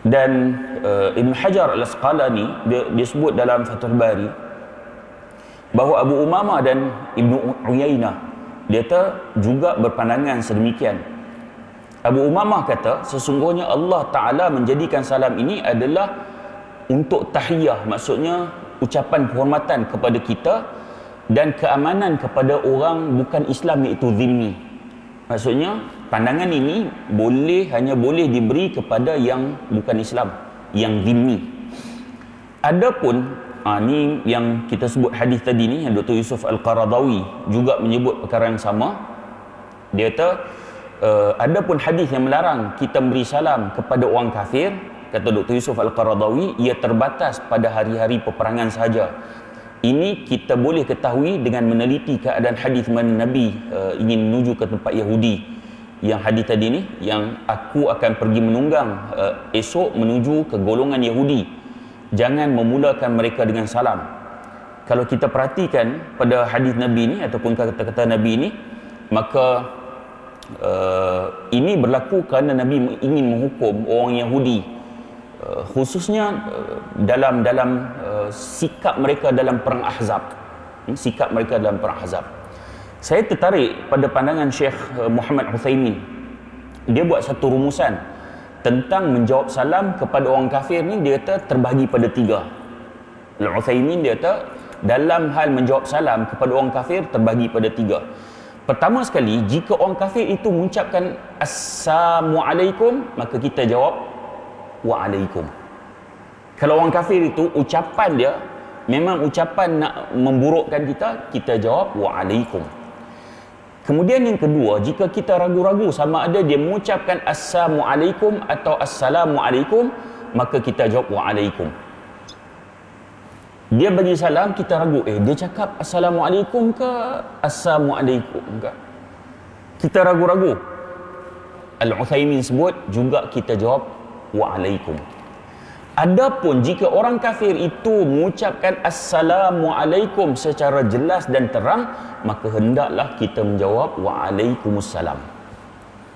dan Ibn Hajar Al-Asqalani, dia sebut dalam Fathul Bari bahawa Abu Umamah dan Ibnu Uyainah dia juga berpandangan sedemikian. Abu Umamah kata sesungguhnya Allah Ta'ala menjadikan salam ini adalah untuk tahiyah, maksudnya ucapan penghormatan kepada kita dan keamanan kepada orang bukan Islam, iaitu zimmi. Maksudnya pandangan ini hanya boleh diberi kepada yang bukan Islam, yang zimmi. Adapun ni yang kita sebut hadis tadi ni, yang Dr. Yusuf Al-Qaradawi juga menyebut perkara yang sama. Dia kata adapun hadis yang melarang kita beri salam kepada orang kafir, kata Dr. Yusuf Al-Qaradawi, ia terbatas pada hari-hari peperangan sahaja. Ini kita boleh ketahui dengan meneliti keadaan hadis mana Nabi ingin menuju ke tempat Yahudi. Yang hadis tadi ni, yang aku akan pergi menunggang esok menuju ke golongan Yahudi, jangan memulakan mereka dengan salam. Kalau kita perhatikan pada hadis Nabi ni ataupun kata-kata Nabi ni, maka ini berlaku kerana Nabi ingin menghukum orang Yahudi, khususnya dalam sikap mereka dalam perang Ahzab. Sikap mereka dalam perang Ahzab. Saya tertarik pada pandangan Syekh Muhammad Uthaymin. Dia buat satu rumusan tentang menjawab salam kepada orang kafir ni. Dia kata terbahagi pada 3. Al-Uthaymin dia kata dalam hal menjawab salam kepada orang kafir terbahagi pada 3. Pertama sekali, jika orang kafir itu mengucapkan Assalamualaikum, maka kita jawab Waalaikum. Kalau orang kafir itu ucapan dia memang ucapan nak memburukkan kita, kita jawab Waalaikum. Kemudian yang kedua, jika kita ragu-ragu sama ada dia mengucapkan Assalamualaikum atau Assalamualaikum, maka kita jawab Waalaikum. Dia bagi salam, kita ragu, dia cakap Assalamualaikum ke Assalamualaikum ke? Kita ragu-ragu. Al-Uthaymin sebut juga kita jawab Waalaikum. Adapun jika orang kafir itu mengucapkan Assalamualaikum secara jelas dan terang, maka hendaklah kita menjawab Waalaikumsalam.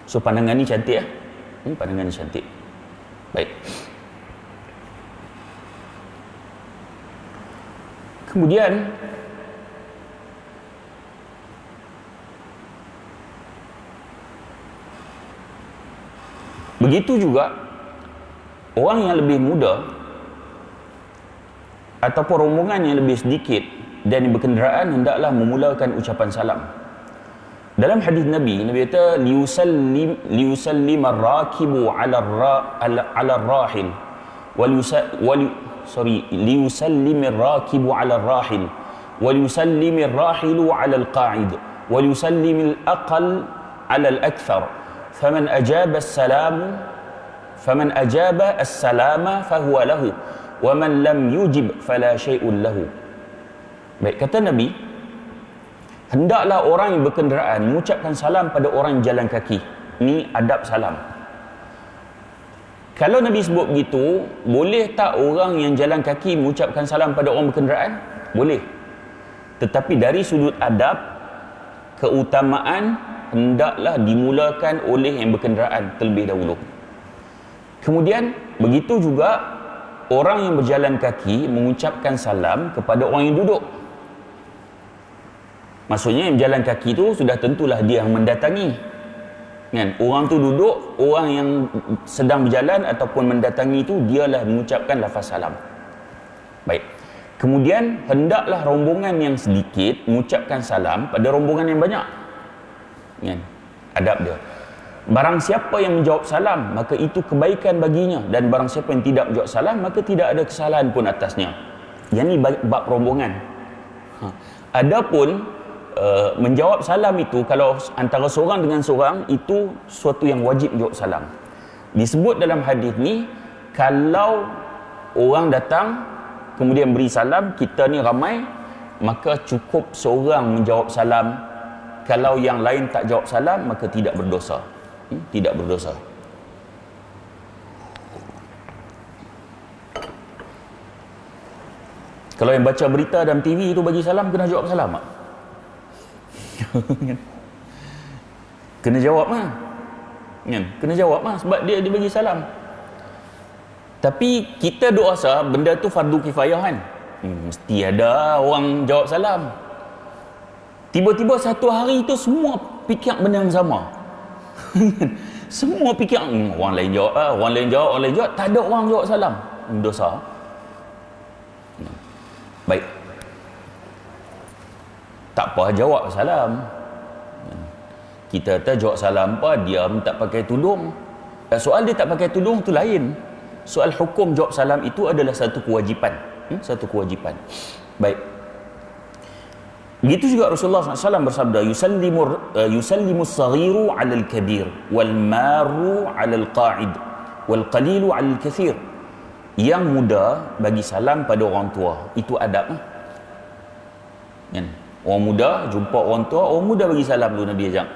So pandangan ni cantik ya? Pandangan ni cantik. Baik. Kemudian begitu juga orang yang lebih muda ataupun rombongan yang lebih sedikit dan yang berkenderaan hendaklah memulakan ucapan salam. Dalam hadis Nabi kata liyusallim ar-rakibu 'ala ar-rahil liyusallim ar-rakibu 'ala ar-rahil wa liyusallim ar-rahilu 'ala al-qa'id wa liyusallim al-aqal 'ala al-akthar faman ajaba as-salama fahuwa lahu wa man lam yujib fala syai'un lahu. Baik, kata Nabi, hendaklah orang yang berkenderaan mengucapkan salam pada orang yang jalan kaki. Ni adab salam. Kalau Nabi sebut begitu, boleh tak orang yang jalan kaki mengucapkan salam pada orang berkenderaan? Boleh. Tetapi dari sudut adab, keutamaan hendaklah dimulakan oleh yang berkenderaan terlebih dahulu. Kemudian begitu juga orang yang berjalan kaki mengucapkan salam kepada orang yang duduk. Maksudnya yang berjalan kaki tu sudah tentulah dia yang mendatangi, kan? Orang tu duduk, orang yang sedang berjalan ataupun mendatangi tu dialah mengucapkan lafaz salam. Baik. Kemudian hendaklah rombongan yang sedikit mengucapkan salam pada rombongan yang banyak, kan? Adab dia. Barang siapa yang menjawab salam, maka itu kebaikan baginya, dan barang siapa yang tidak menjawab salam, maka tidak ada kesalahan pun atasnya. Yang ni bab rombongan. Adapun menjawab salam itu, kalau antara seorang dengan seorang, itu suatu yang wajib menjawab salam. Disebut dalam hadis ni, kalau orang datang kemudian beri salam, kita ni ramai, maka cukup seorang menjawab salam. Kalau yang lain tak jawab salam, maka tidak berdosa. Tidak berdosa. Kalau yang baca berita dalam TV itu bagi salam, kena jawab salam tak? Kena jawab lah, kan? Kena jawab lah, sebab dia bagi salam. Tapi kita duk rasa benda tu fardu kifayah, kan? Mesti ada orang jawab salam. Tiba-tiba satu hari tu semua fikir benda yang sama. Semua fikir orang lain jawab, orang lain jawab, tak ada orang jawab salam. Dosa. Baik. Tak apa jawab salam. Kita tak jawab salam apa, diam tak pakai tudung. Soal dia tak pakai tudung tu lain. Soal hukum jawab salam itu adalah satu kewajipan. Satu kewajipan. Baik. Begitu juga Rasulullah SAW bersabda, yusallimu as-saghiru 'ala al-kabir wal maru 'ala al-qa'id wal qalilu 'ala al-kathir. Yang muda bagi salam pada orang tua, itu adab, kan? Orang muda jumpa orang tua, orang muda bagi salam dulu, Nabi ajak.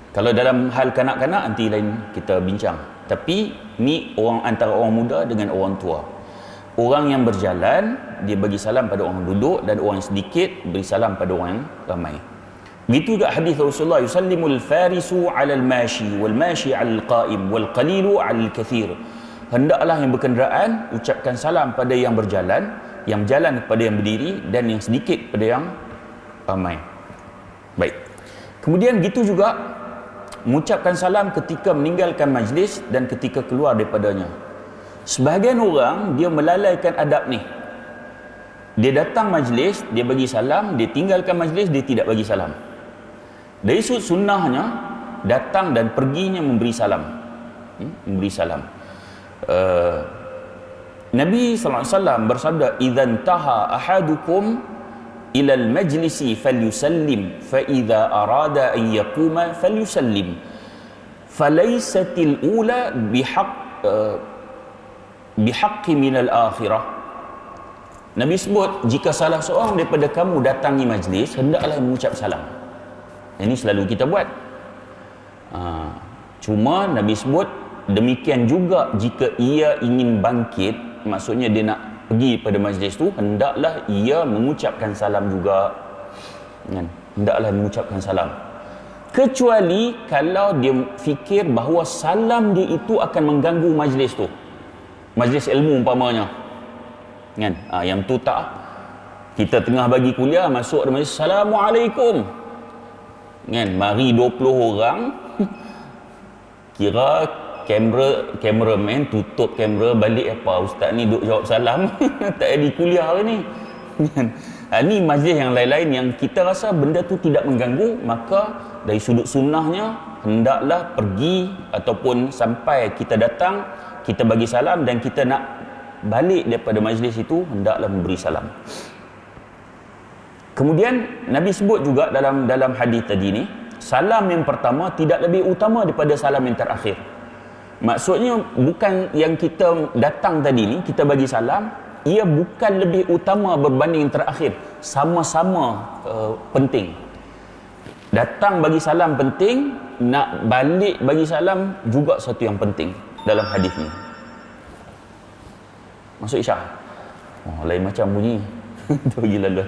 Kalau dalam hal kanak-kanak nanti lain kita bincang. Tapi ni orang antara orang muda dengan orang tua. Orang yang berjalan dia bagi salam pada orang duduk, dan orang yang sedikit beri salam pada orang yang ramai. Begitu juga hadis Rasulullah, yusallimul farisu 'alal mashi wal mashi 'alal qa'im wal qalilu 'alal kathir. Hendaklah yang berkenderaan ucapkan salam pada yang berjalan kepada yang berdiri, dan yang sedikit pada yang ramai. Baik. Kemudian begitu juga mengucapkan salam ketika meninggalkan majlis dan ketika keluar daripadanya. Sebahagian orang dia melalaikan adab ni. Dia datang majlis, dia bagi salam, dia tinggalkan majlis, dia tidak bagi salam. Dari sudut sunnahnya, datang dan perginya memberi salam. Memberi salam. Nabi SAW bersabda, idzan taha ahadukum ila al-majlisi falyusallim fa idza arada an yaquma falyusallim falaysatil ula bihaqqi min al-akhirah. Nabi sebut, jika salah seorang daripada kamu datangi majlis, hendaklah mengucap salam. Ini selalu kita buat. Cuma Nabi sebut demikian juga jika ia ingin bangkit, maksudnya dia nak pergi pada majlis tu, hendaklah ia mengucapkan salam juga. Hendaklah mengucapkan salam. Kecuali kalau dia fikir bahawa salam dia itu akan mengganggu majlis tu, majlis ilmu umpamanya, kan? Yang tu tak. Kita tengah bagi kuliah, masuk ada majlis, Assalamualaikum, kan? Mari 20 orang, kira kameraman tutup kamera, balik apa, ustaz ni duk jawab salam tak ada kuliah hari ni. Ni majlis yang lain-lain yang kita rasa benda tu tidak mengganggu, maka dari sudut sunnahnya hendaklah pergi ataupun sampai kita datang, kita bagi salam, dan kita nak balik daripada majlis itu, hendaklah memberi salam. Kemudian Nabi sebut juga dalam hadis tadi ni, salam yang pertama tidak lebih utama daripada salam yang terakhir. Maksudnya bukan yang kita datang tadi ni, kita bagi salam, ia bukan lebih utama berbanding yang terakhir. Sama-sama penting. Datang bagi salam penting, nak balik bagi salam juga satu yang penting dalam hadis ni. Masuk isyak. Lain macam bunyi. Tu pergi lalu.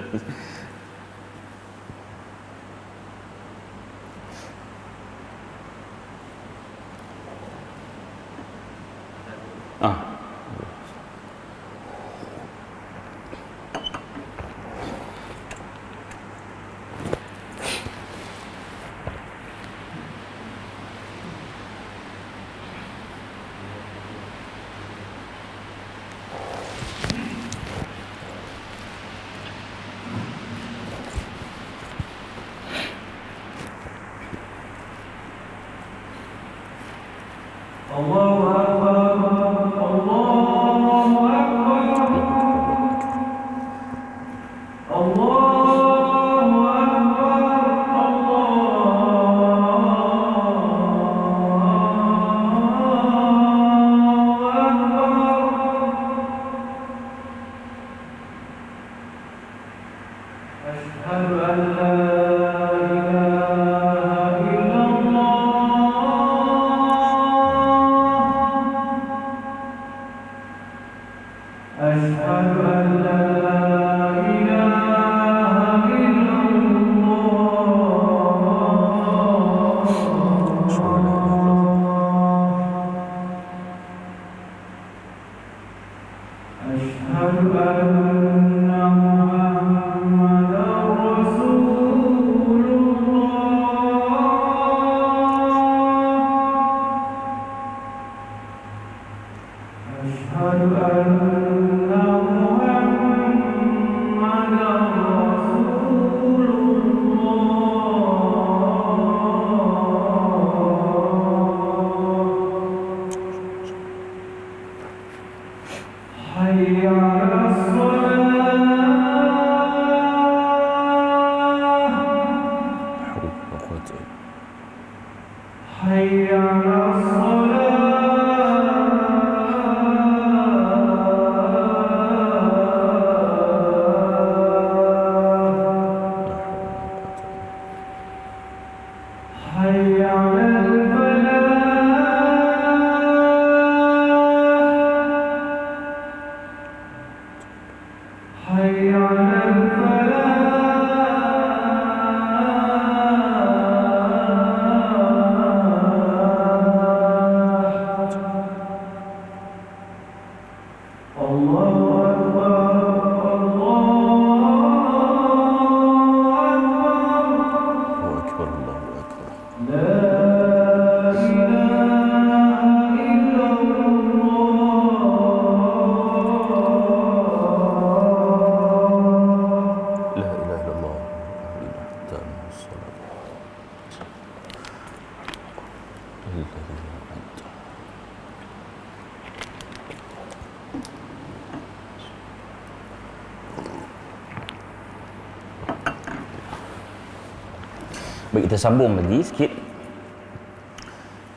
Baik, kita sambung lagi sikit.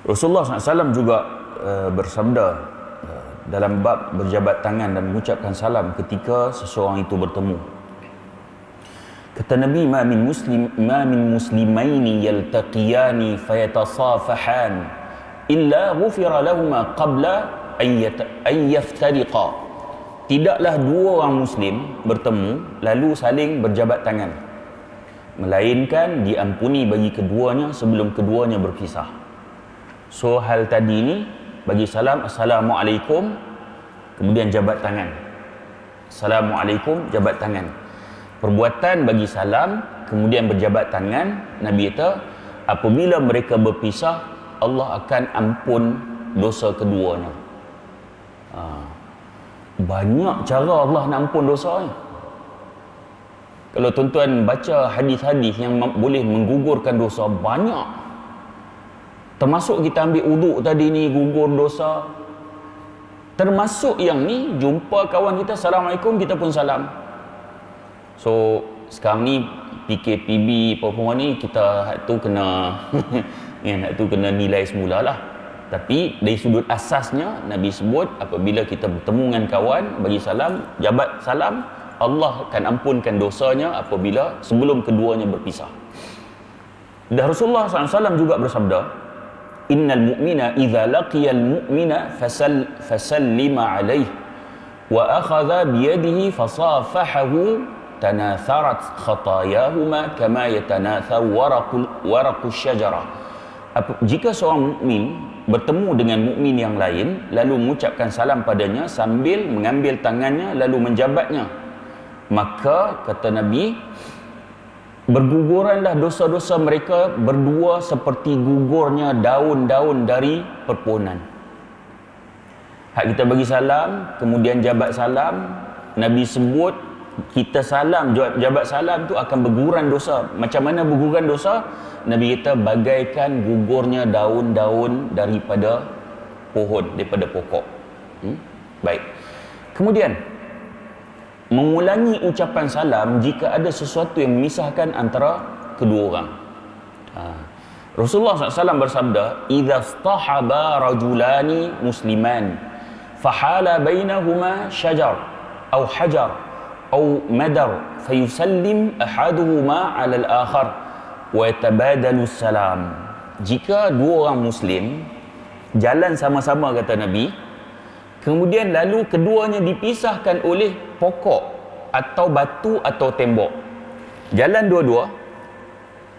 Rasulullah SAW juga bersabda dalam bab berjabat tangan dan mengucapkan salam ketika seseorang itu bertemu. Kata Nabi, ma min muslimaini yaltaqiyani fayatasafahan illa ghufira lahuma qabla an yaftariqa. Tidaklah dua orang muslim bertemu lalu saling berjabat tangan, melainkan diampuni bagi keduanya sebelum keduanya berpisah. So hal tadi ni, bagi salam assalamualaikum, kemudian jabat tangan, assalamualaikum, jabat tangan. Perbuatan bagi salam kemudian berjabat tangan, Nabi kata apabila mereka berpisah, Allah akan ampun dosa keduanya. Banyak cara Allah nak ampun dosa ni. Kalau tuan-tuan baca hadis-hadis yang boleh menggugurkan dosa, banyak. Termasuk kita ambil uduk tadi ni, gugur dosa. Termasuk yang ni, jumpa kawan kita, assalamualaikum, kita pun salam. So sekarang ni PKPB apa ni, kita hak tu kena hak tu kena nilai semula lah. Tapi dari sudut asasnya Nabi sebut apabila kita bertemu dengan kawan, bagi salam, jabat salam, Allah akan ampunkan dosanya apabila sebelum keduanya berpisah. Dan Rasulullah SAW juga bersabda, innal mu'mina idza laqiyal mu'mina fasallima alaihi wa akhadha biyadihi fasafahahu tanatharat khatayahuma kama yatanatharu waraqus syajarah. Jika seorang mukmin bertemu dengan mukmin yang lain lalu mengucapkan salam padanya sambil mengambil tangannya lalu menjabatnya, maka kata Nabi, berguguranlah dosa-dosa mereka berdua seperti gugurnya daun-daun dari perpohonan. Hak kita bagi salam, kemudian jabat salam, Nabi sebut kita salam, jabat salam tu akan berguguran dosa. Macam mana berguguran dosa? Nabi kata bagaikan gugurnya daun-daun daripada pohon, daripada pokok. Baik. Kemudian mengulangi ucapan salam jika ada sesuatu yang memisahkan antara kedua orang. Rasulullah SAW bersabda, idza stahaba rajulani musliman fahala bainahuma syajar atau hajar atau madar fayusallim ahaduhuma 'ala al-akhar wa yatabadalu salam. Jika dua orang muslim jalan sama-sama, kata Nabi, kemudian lalu keduanya dipisahkan oleh pokok atau batu atau tembok. Jalan dua-dua,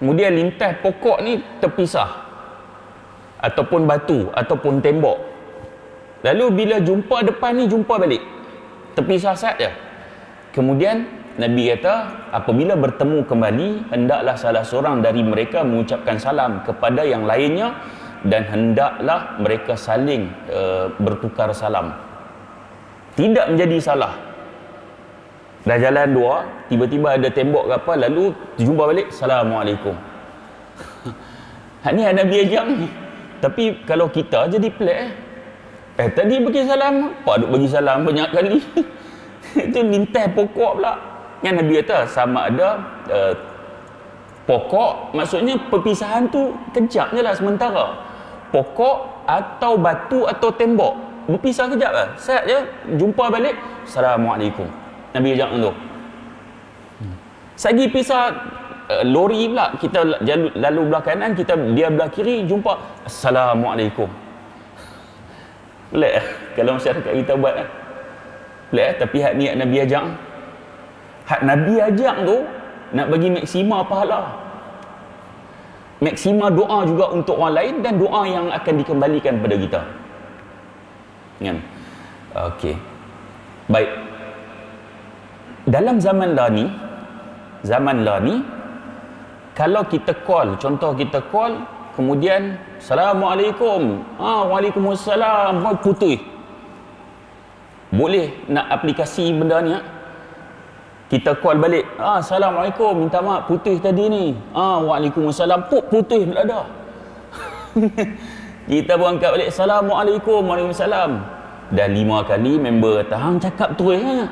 kemudian lintas pokok ni terpisah, ataupun batu ataupun tembok. Lalu bila jumpa depan ni, jumpa balik, terpisah saja. Kemudian Nabi kata apabila bertemu kembali, hendaklah salah seorang dari mereka mengucapkan salam kepada yang lainnya dan hendaklah mereka saling bertukar salam. Tidak menjadi salah. Dah jalan dua, tiba-tiba ada tembok ke apa, lalu jumpa balik, assalamualaikum. Ni Nabi ajak ni. Tapi kalau kita jadi pelik, tadi bagi salam, apa duk bagi salam banyak kali? Itu lintas pokok pula. Yang Nabi kata sama ada pokok, maksudnya perpisahan tu kejap je lah sementara. Pokok atau batu atau tembok berpisah kejap lah, set je, jumpa balik, assalamualaikum. Nabi ajak tu. Sagi pisah lori pula, kita lalu belah kanan, kita dia belah kiri, jumpa, assalamualaikum. Pelik kalau masyarakat kita buat kan? Pelik tapi hak niat Nabi ajak. Hak Nabi ajak tu nak bagi maksima pahala, maksima doa juga untuk orang lain dan doa yang akan dikembalikan kepada kita. Kan? Okey. Baik. Dalam zaman lah ni, kalau kita call, contoh kita call, kemudian assalamualaikum, waalaikumsalam, putus. Boleh nak aplikasi benda ni? Kita call balik, assalamualaikum, minta maaf putus tadi ni, waalaikumsalam, putus pula dah. Kita pun angkat balik, assalamualaikum, waalaikumsalam. Dah 5 kali member kata, hang cakap terus ha.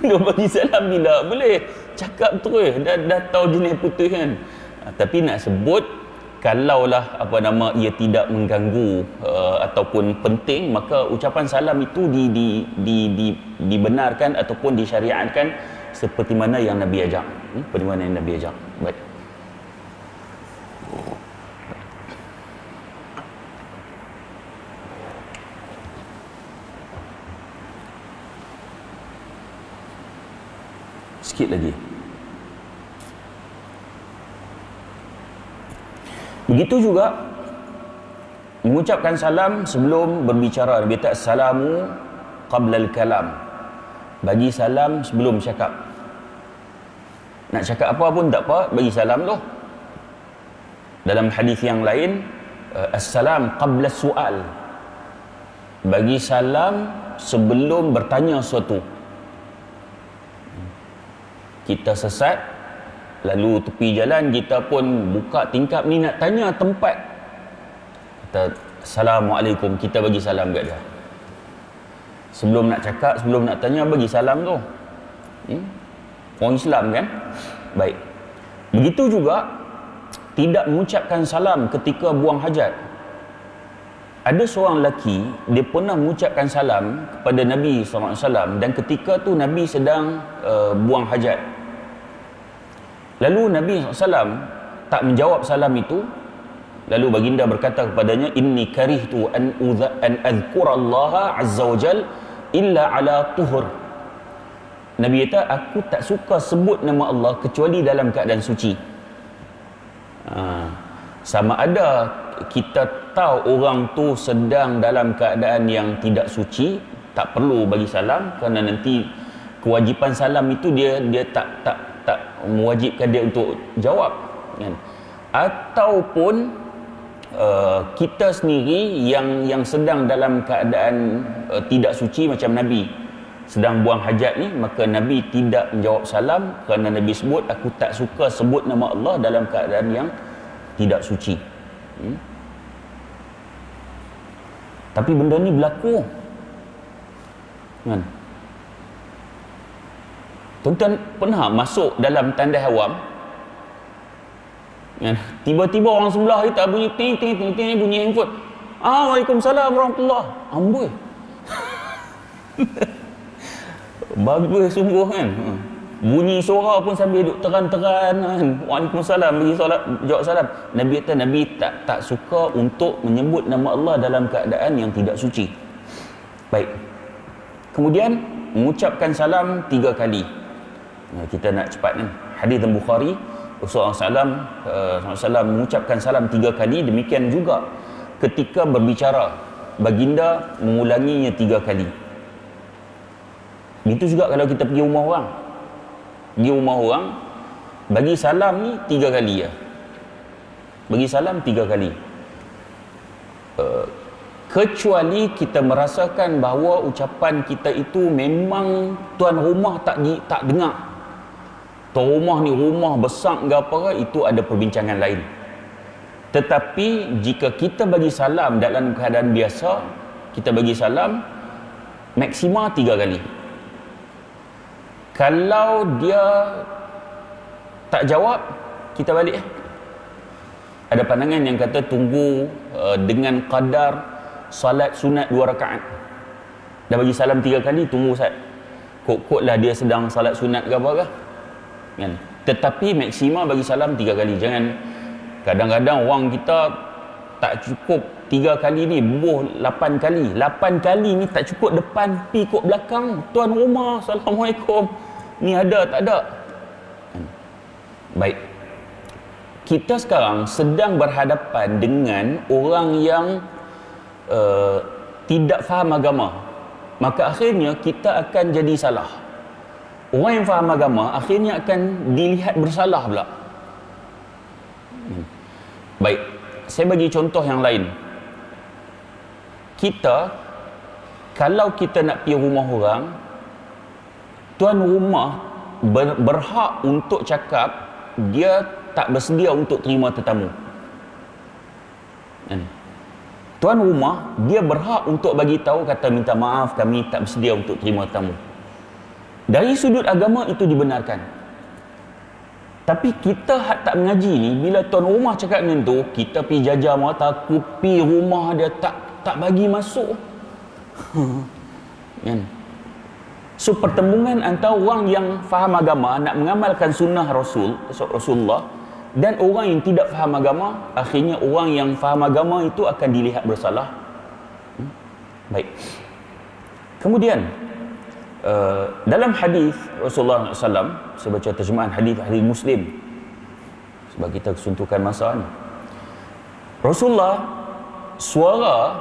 Dia bagi salam bila boleh cakap terus, dah tahu jenis putus kan. Tapi nak sebut kalaulah ia tidak mengganggu ataupun penting, maka ucapan salam itu dibenarkan ataupun disyariatkan seperti mana yang Nabi ajak. Seperti mana yang Nabi ajak. Baik. Sikit lagi. Begitu juga mengucapkan salam sebelum berbicara. Nabi kata assalamu qabla al-kalam. Bagi salam sebelum cakap. Nak cakap apa pun tak apa, bagi salam tu. Dalam hadis yang lain, assalam qabla su'al. Bagi salam sebelum bertanya sesuatu. Kita sesat, lalu tepi jalan kita pun buka tingkap ni nak tanya tempat, kata assalamualaikum, kita bagi salam kat dia. Sebelum nak cakap, sebelum nak tanya, bagi salam tu. Orang Islam kan. Baik. Begitu juga tidak mengucapkan salam ketika buang hajat. Ada seorang lelaki, dia pernah mengucapkan salam kepada Nabi SAW, dan ketika tu Nabi sedang buang hajat. Lalu Nabi SAW tak menjawab salam itu. Lalu baginda berkata kepadanya, inni karihtu an adhkurallaha azza wa jal illa ala tuhur. Nabi kata, aku tak suka sebut nama Allah kecuali dalam keadaan suci. Sama ada kita tahu orang tu sedang dalam keadaan yang tidak suci, tak perlu bagi salam, kerana nanti kewajipan salam itu dia tak mewajibkan dia untuk jawab, kan? Ataupun kita sendiri yang sedang dalam keadaan tidak suci macam Nabi sedang buang hajat ni, maka Nabi tidak menjawab salam kerana Nabi sebut, aku tak suka sebut nama Allah dalam keadaan yang tidak suci. Tapi benda ni berlaku, kan? Tuan-tuan pernah masuk dalam tandai awam, kan? Tiba-tiba orang sebelah kita bunyi ting ting ting ting, bunyi handphone. Waalaikumsalam warahmatullahi. Amboi. Bagus sungguh, kan? Bunyi suara pun sambil duduk teran-teran, kan? Waalaikumsalam, bagi jawab salam. Nabi kata Nabi tak suka untuk menyebut nama Allah dalam keadaan yang tidak suci. Baik. Kemudian mengucapkan salam 3 kali. Kita nak cepat ni. Hadis Bukhari, Rasulullah SAW mengucapkan salam 3 kali. Demikian juga ketika berbicara, baginda mengulanginya 3 kali. Begitu juga kalau kita pergi rumah orang. Pergi rumah orang, bagi salam ni 3 kali ya. Bagi salam 3 kali. Kecuali kita merasakan bahawa ucapan kita itu memang tuan rumah tak dengar. Tuan rumah ni rumah besar ke apa, itu ada perbincangan lain. Tetapi jika kita bagi salam dalam keadaan biasa, kita bagi salam maksima 3 kali. Kalau dia tak jawab, kita balik. Ada pandangan yang kata tunggu dengan kadar salat sunat 2 rakaat. Dah bagi salam 3 kali, tunggu Ustaz. Kok lah dia sedang salat sunat ke apa ke, kan? Tetapi maksima bagi salam 3 kali. Jangan, kadang-kadang orang kita tak cukup 3 kali ni, bubuh 8 kali. 8 kali ni tak cukup depan, pi kok belakang. Tuan rumah, Assalamualaikum. Ni ada tak ada? Baik. Kita sekarang sedang berhadapan dengan orang yang tidak faham agama. Maka akhirnya kita akan jadi salah. Orang yang faham agama akhirnya akan dilihat bersalah pula. Baik, saya bagi contoh yang lain. Kita, kalau kita nak pergi rumah orang, tuan rumah berhak untuk cakap dia tak bersedia untuk terima tetamu. Tuan rumah dia berhak untuk bagi tahu, kata minta maaf, kami tak bersedia untuk terima tetamu. Dari sudut agama itu dibenarkan. Tapi kita tak mengaji ni, bila tuan rumah cakap macam tu, kita pergi jajar mata, aku pergi rumah dia tak bagi masuk. Kan? So pertembungan antara orang yang faham agama nak mengamalkan sunnah Rasulullah dan orang yang tidak faham agama, akhirnya orang yang faham agama itu akan dilihat bersalah. Baik. Kemudian dalam hadis Rasulullah SAW, saya baca terjemahan hadis Muslim sebab kita kesuntukan masa ni. Rasulullah suara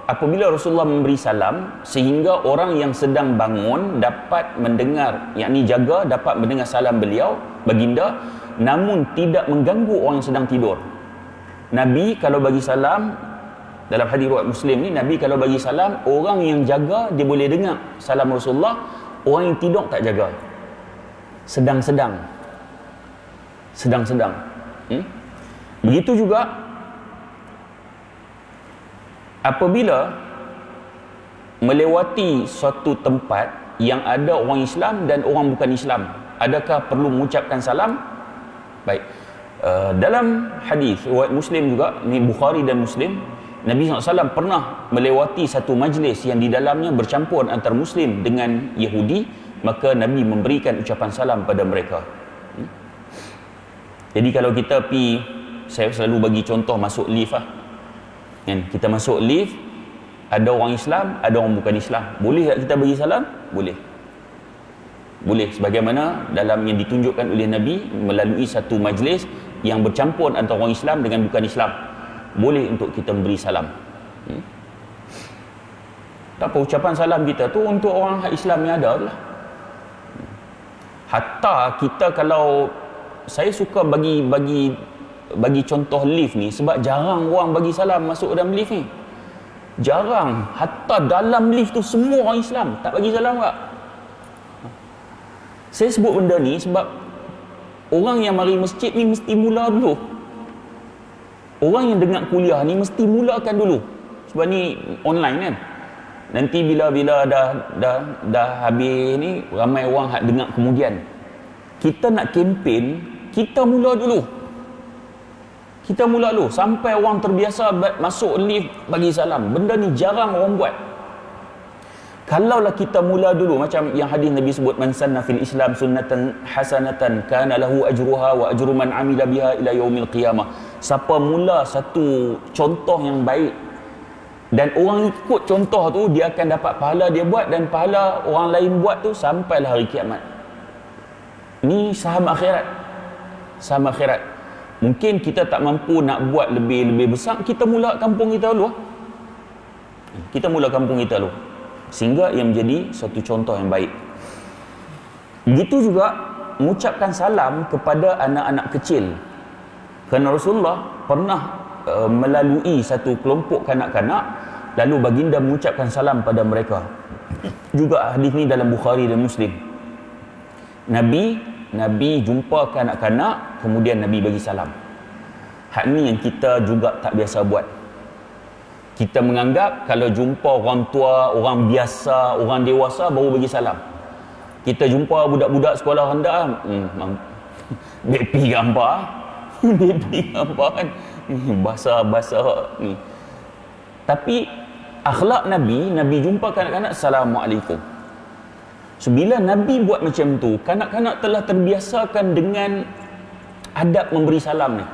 apabila Rasulullah memberi salam sehingga orang yang sedang bangun dapat mendengar, yakni jaga dapat mendengar salam beliau, baginda, namun tidak mengganggu orang yang sedang tidur. Nabi kalau bagi salam, dalam hadis riwayat Muslim ni, Nabi kalau bagi salam, orang yang jaga dia boleh dengar salam Rasulullah, orang yang tidur tak jaga. Sedang-sedang. Begitu juga apabila melewati suatu tempat yang ada orang Islam dan orang bukan Islam, adakah perlu mengucapkan salam? Baik. Dalam hadis riwayat Muslim juga, ni Bukhari dan Muslim, Nabi SAW pernah melewati satu majlis yang di dalamnya bercampur antara Muslim dengan Yahudi, maka Nabi memberikan ucapan salam pada mereka. Jadi kalau kita pergi, saya selalu bagi contoh masuk lift lah. Kita masuk lift, ada orang Islam, ada orang bukan Islam. Boleh tak kita bagi salam? Boleh. Boleh, sebagaimana dalam yang ditunjukkan oleh Nabi melalui satu majlis yang bercampur antara orang Islam dengan bukan Islam. Boleh untuk kita memberi salam. Tak apa, ucapan salam kita tu untuk orang Islam yang ada lah. Hatta kita kalau, saya suka bagi contoh lift ni sebab jarang orang bagi salam masuk dalam lift ni. Jarang. Hatta dalam lift tu semua orang Islam tak bagi salam tak? Saya sebut benda ni sebab orang yang mari masjid ni mesti mula dulu. Orang yang dengar kuliah ni mesti mulakan dulu. Sebab ni online kan. Nanti bila dah habis ni, ramai orang hak dengar kemudian. Kita nak kempen, kita mula dulu. Sampai orang terbiasa masuk lift bagi salam. Benda ni jarang orang buat. Kalaulah kita mula dulu, macam yang hadis Nabi sebut, man sanna fil Islam sunnatan hasanatan kana lahu ajruha wa ajru man amila biha ila yaumil qiyamah. Siapa mula satu contoh yang baik dan orang ikut contoh tu, dia akan dapat pahala dia buat dan pahala orang lain buat tu sampailah hari kiamat. Ni saham akhirat. Mungkin kita tak mampu nak buat lebih besar, kita mula kampung kita dulu. Sehingga ia menjadi satu contoh yang baik. Begitu juga mengucapkan salam kepada anak-anak kecil. Kerana Rasulullah pernah melalui satu kelompok kanak-kanak, lalu baginda mengucapkan salam pada mereka. Juga hadis ni dalam Bukhari dan Muslim. Nabi jumpa kanak-kanak, kemudian Nabi bagi salam. Hak ni yang kita juga tak biasa buat. Kita menganggap kalau jumpa orang tua, orang biasa, orang dewasa baru bagi salam. Kita jumpa budak-budak sekolah rendah, bepi gambar kan, bahasa ni. Tapi akhlak Nabi jumpa kanak-kanak, Assalamualaikum. So bila Nabi buat macam tu, kanak-kanak telah terbiasakan dengan adab memberi salam ni.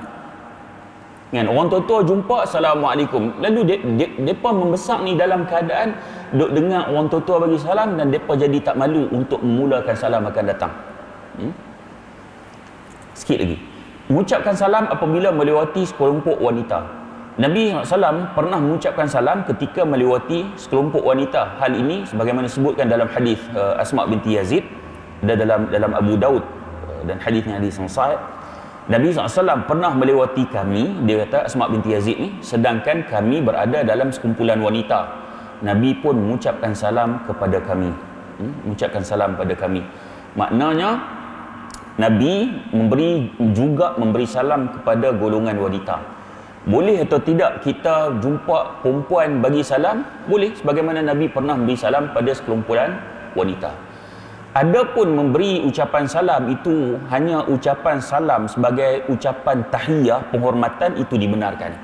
Kan, orang tua-tua jumpa, Assalamualaikum. Lalu mereka membesar ni dalam keadaan duk dengar orang tua-tua bagi salam dan mereka jadi tak malu untuk memulakan salam akan datang. Sikit lagi. Mengucapkan salam apabila melewati sekelompok wanita. Nabi SAW pernah mengucapkan salam ketika melewati sekelompok wanita. Hal ini sebagaimana disebutkan dalam hadis Asma binti Yazid, dalam Abu Daud, dan hadisnya hadis yang sahih. Nabi SAW pernah melewati kami, dia kata Asma binti Yazid ni, sedangkan kami berada dalam sekumpulan wanita. Nabi pun mengucapkan salam kepada kami. Maknanya Nabi memberi salam kepada golongan wanita. Boleh atau tidak kita jumpa perempuan bagi salam? Boleh, sebagaimana Nabi pernah memberi salam pada sekumpulan wanita. Adapun memberi ucapan salam itu hanya ucapan salam sebagai ucapan tahiyah, penghormatan, itu dibenarkan.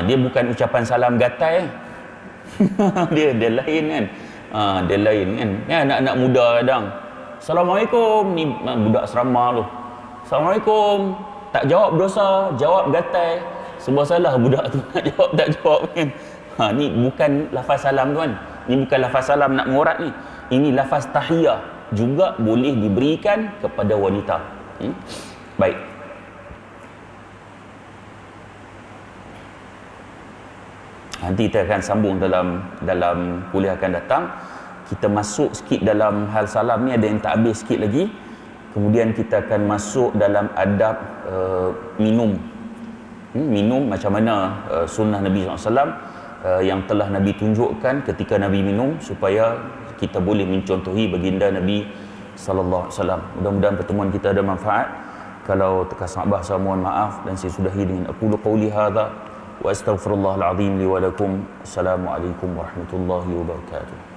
Dia bukan ucapan salam gatai. dia lain kan. Dia lain kan. Ya, anak-anak muda kadang, Assalamualaikum, ni budak serama tu. Assalamualaikum, tak jawab dosa, jawab gatai. Sebab salah budak tu nak jawab tak jawab kan. Ni bukan lafaz salam tuan. Ni bukan lafaz salam nak mengorat ni. Ini lafaz tahiyah, juga boleh diberikan kepada wanita. Baik. Nanti kita akan sambung dalam kuliah akan datang. Kita masuk sikit dalam hal salam ni, ada yang tak habis sikit lagi. Kemudian kita akan masuk dalam adab minum. Minum macam mana sunnah Nabi SAW yang telah Nabi tunjukkan ketika Nabi minum, supaya kita boleh mencontohi baginda Nabi sallallahu alaihi wasallam. Mudah-mudahan pertemuan kita ada manfaat. Kalau terkasar bahasa, mohon maaf, dan saya sudahi dengan aqulu qawli hadza wa astaghfirullahal azim li wa lakum. Assalamualaikum warahmatullahi wabarakatuh.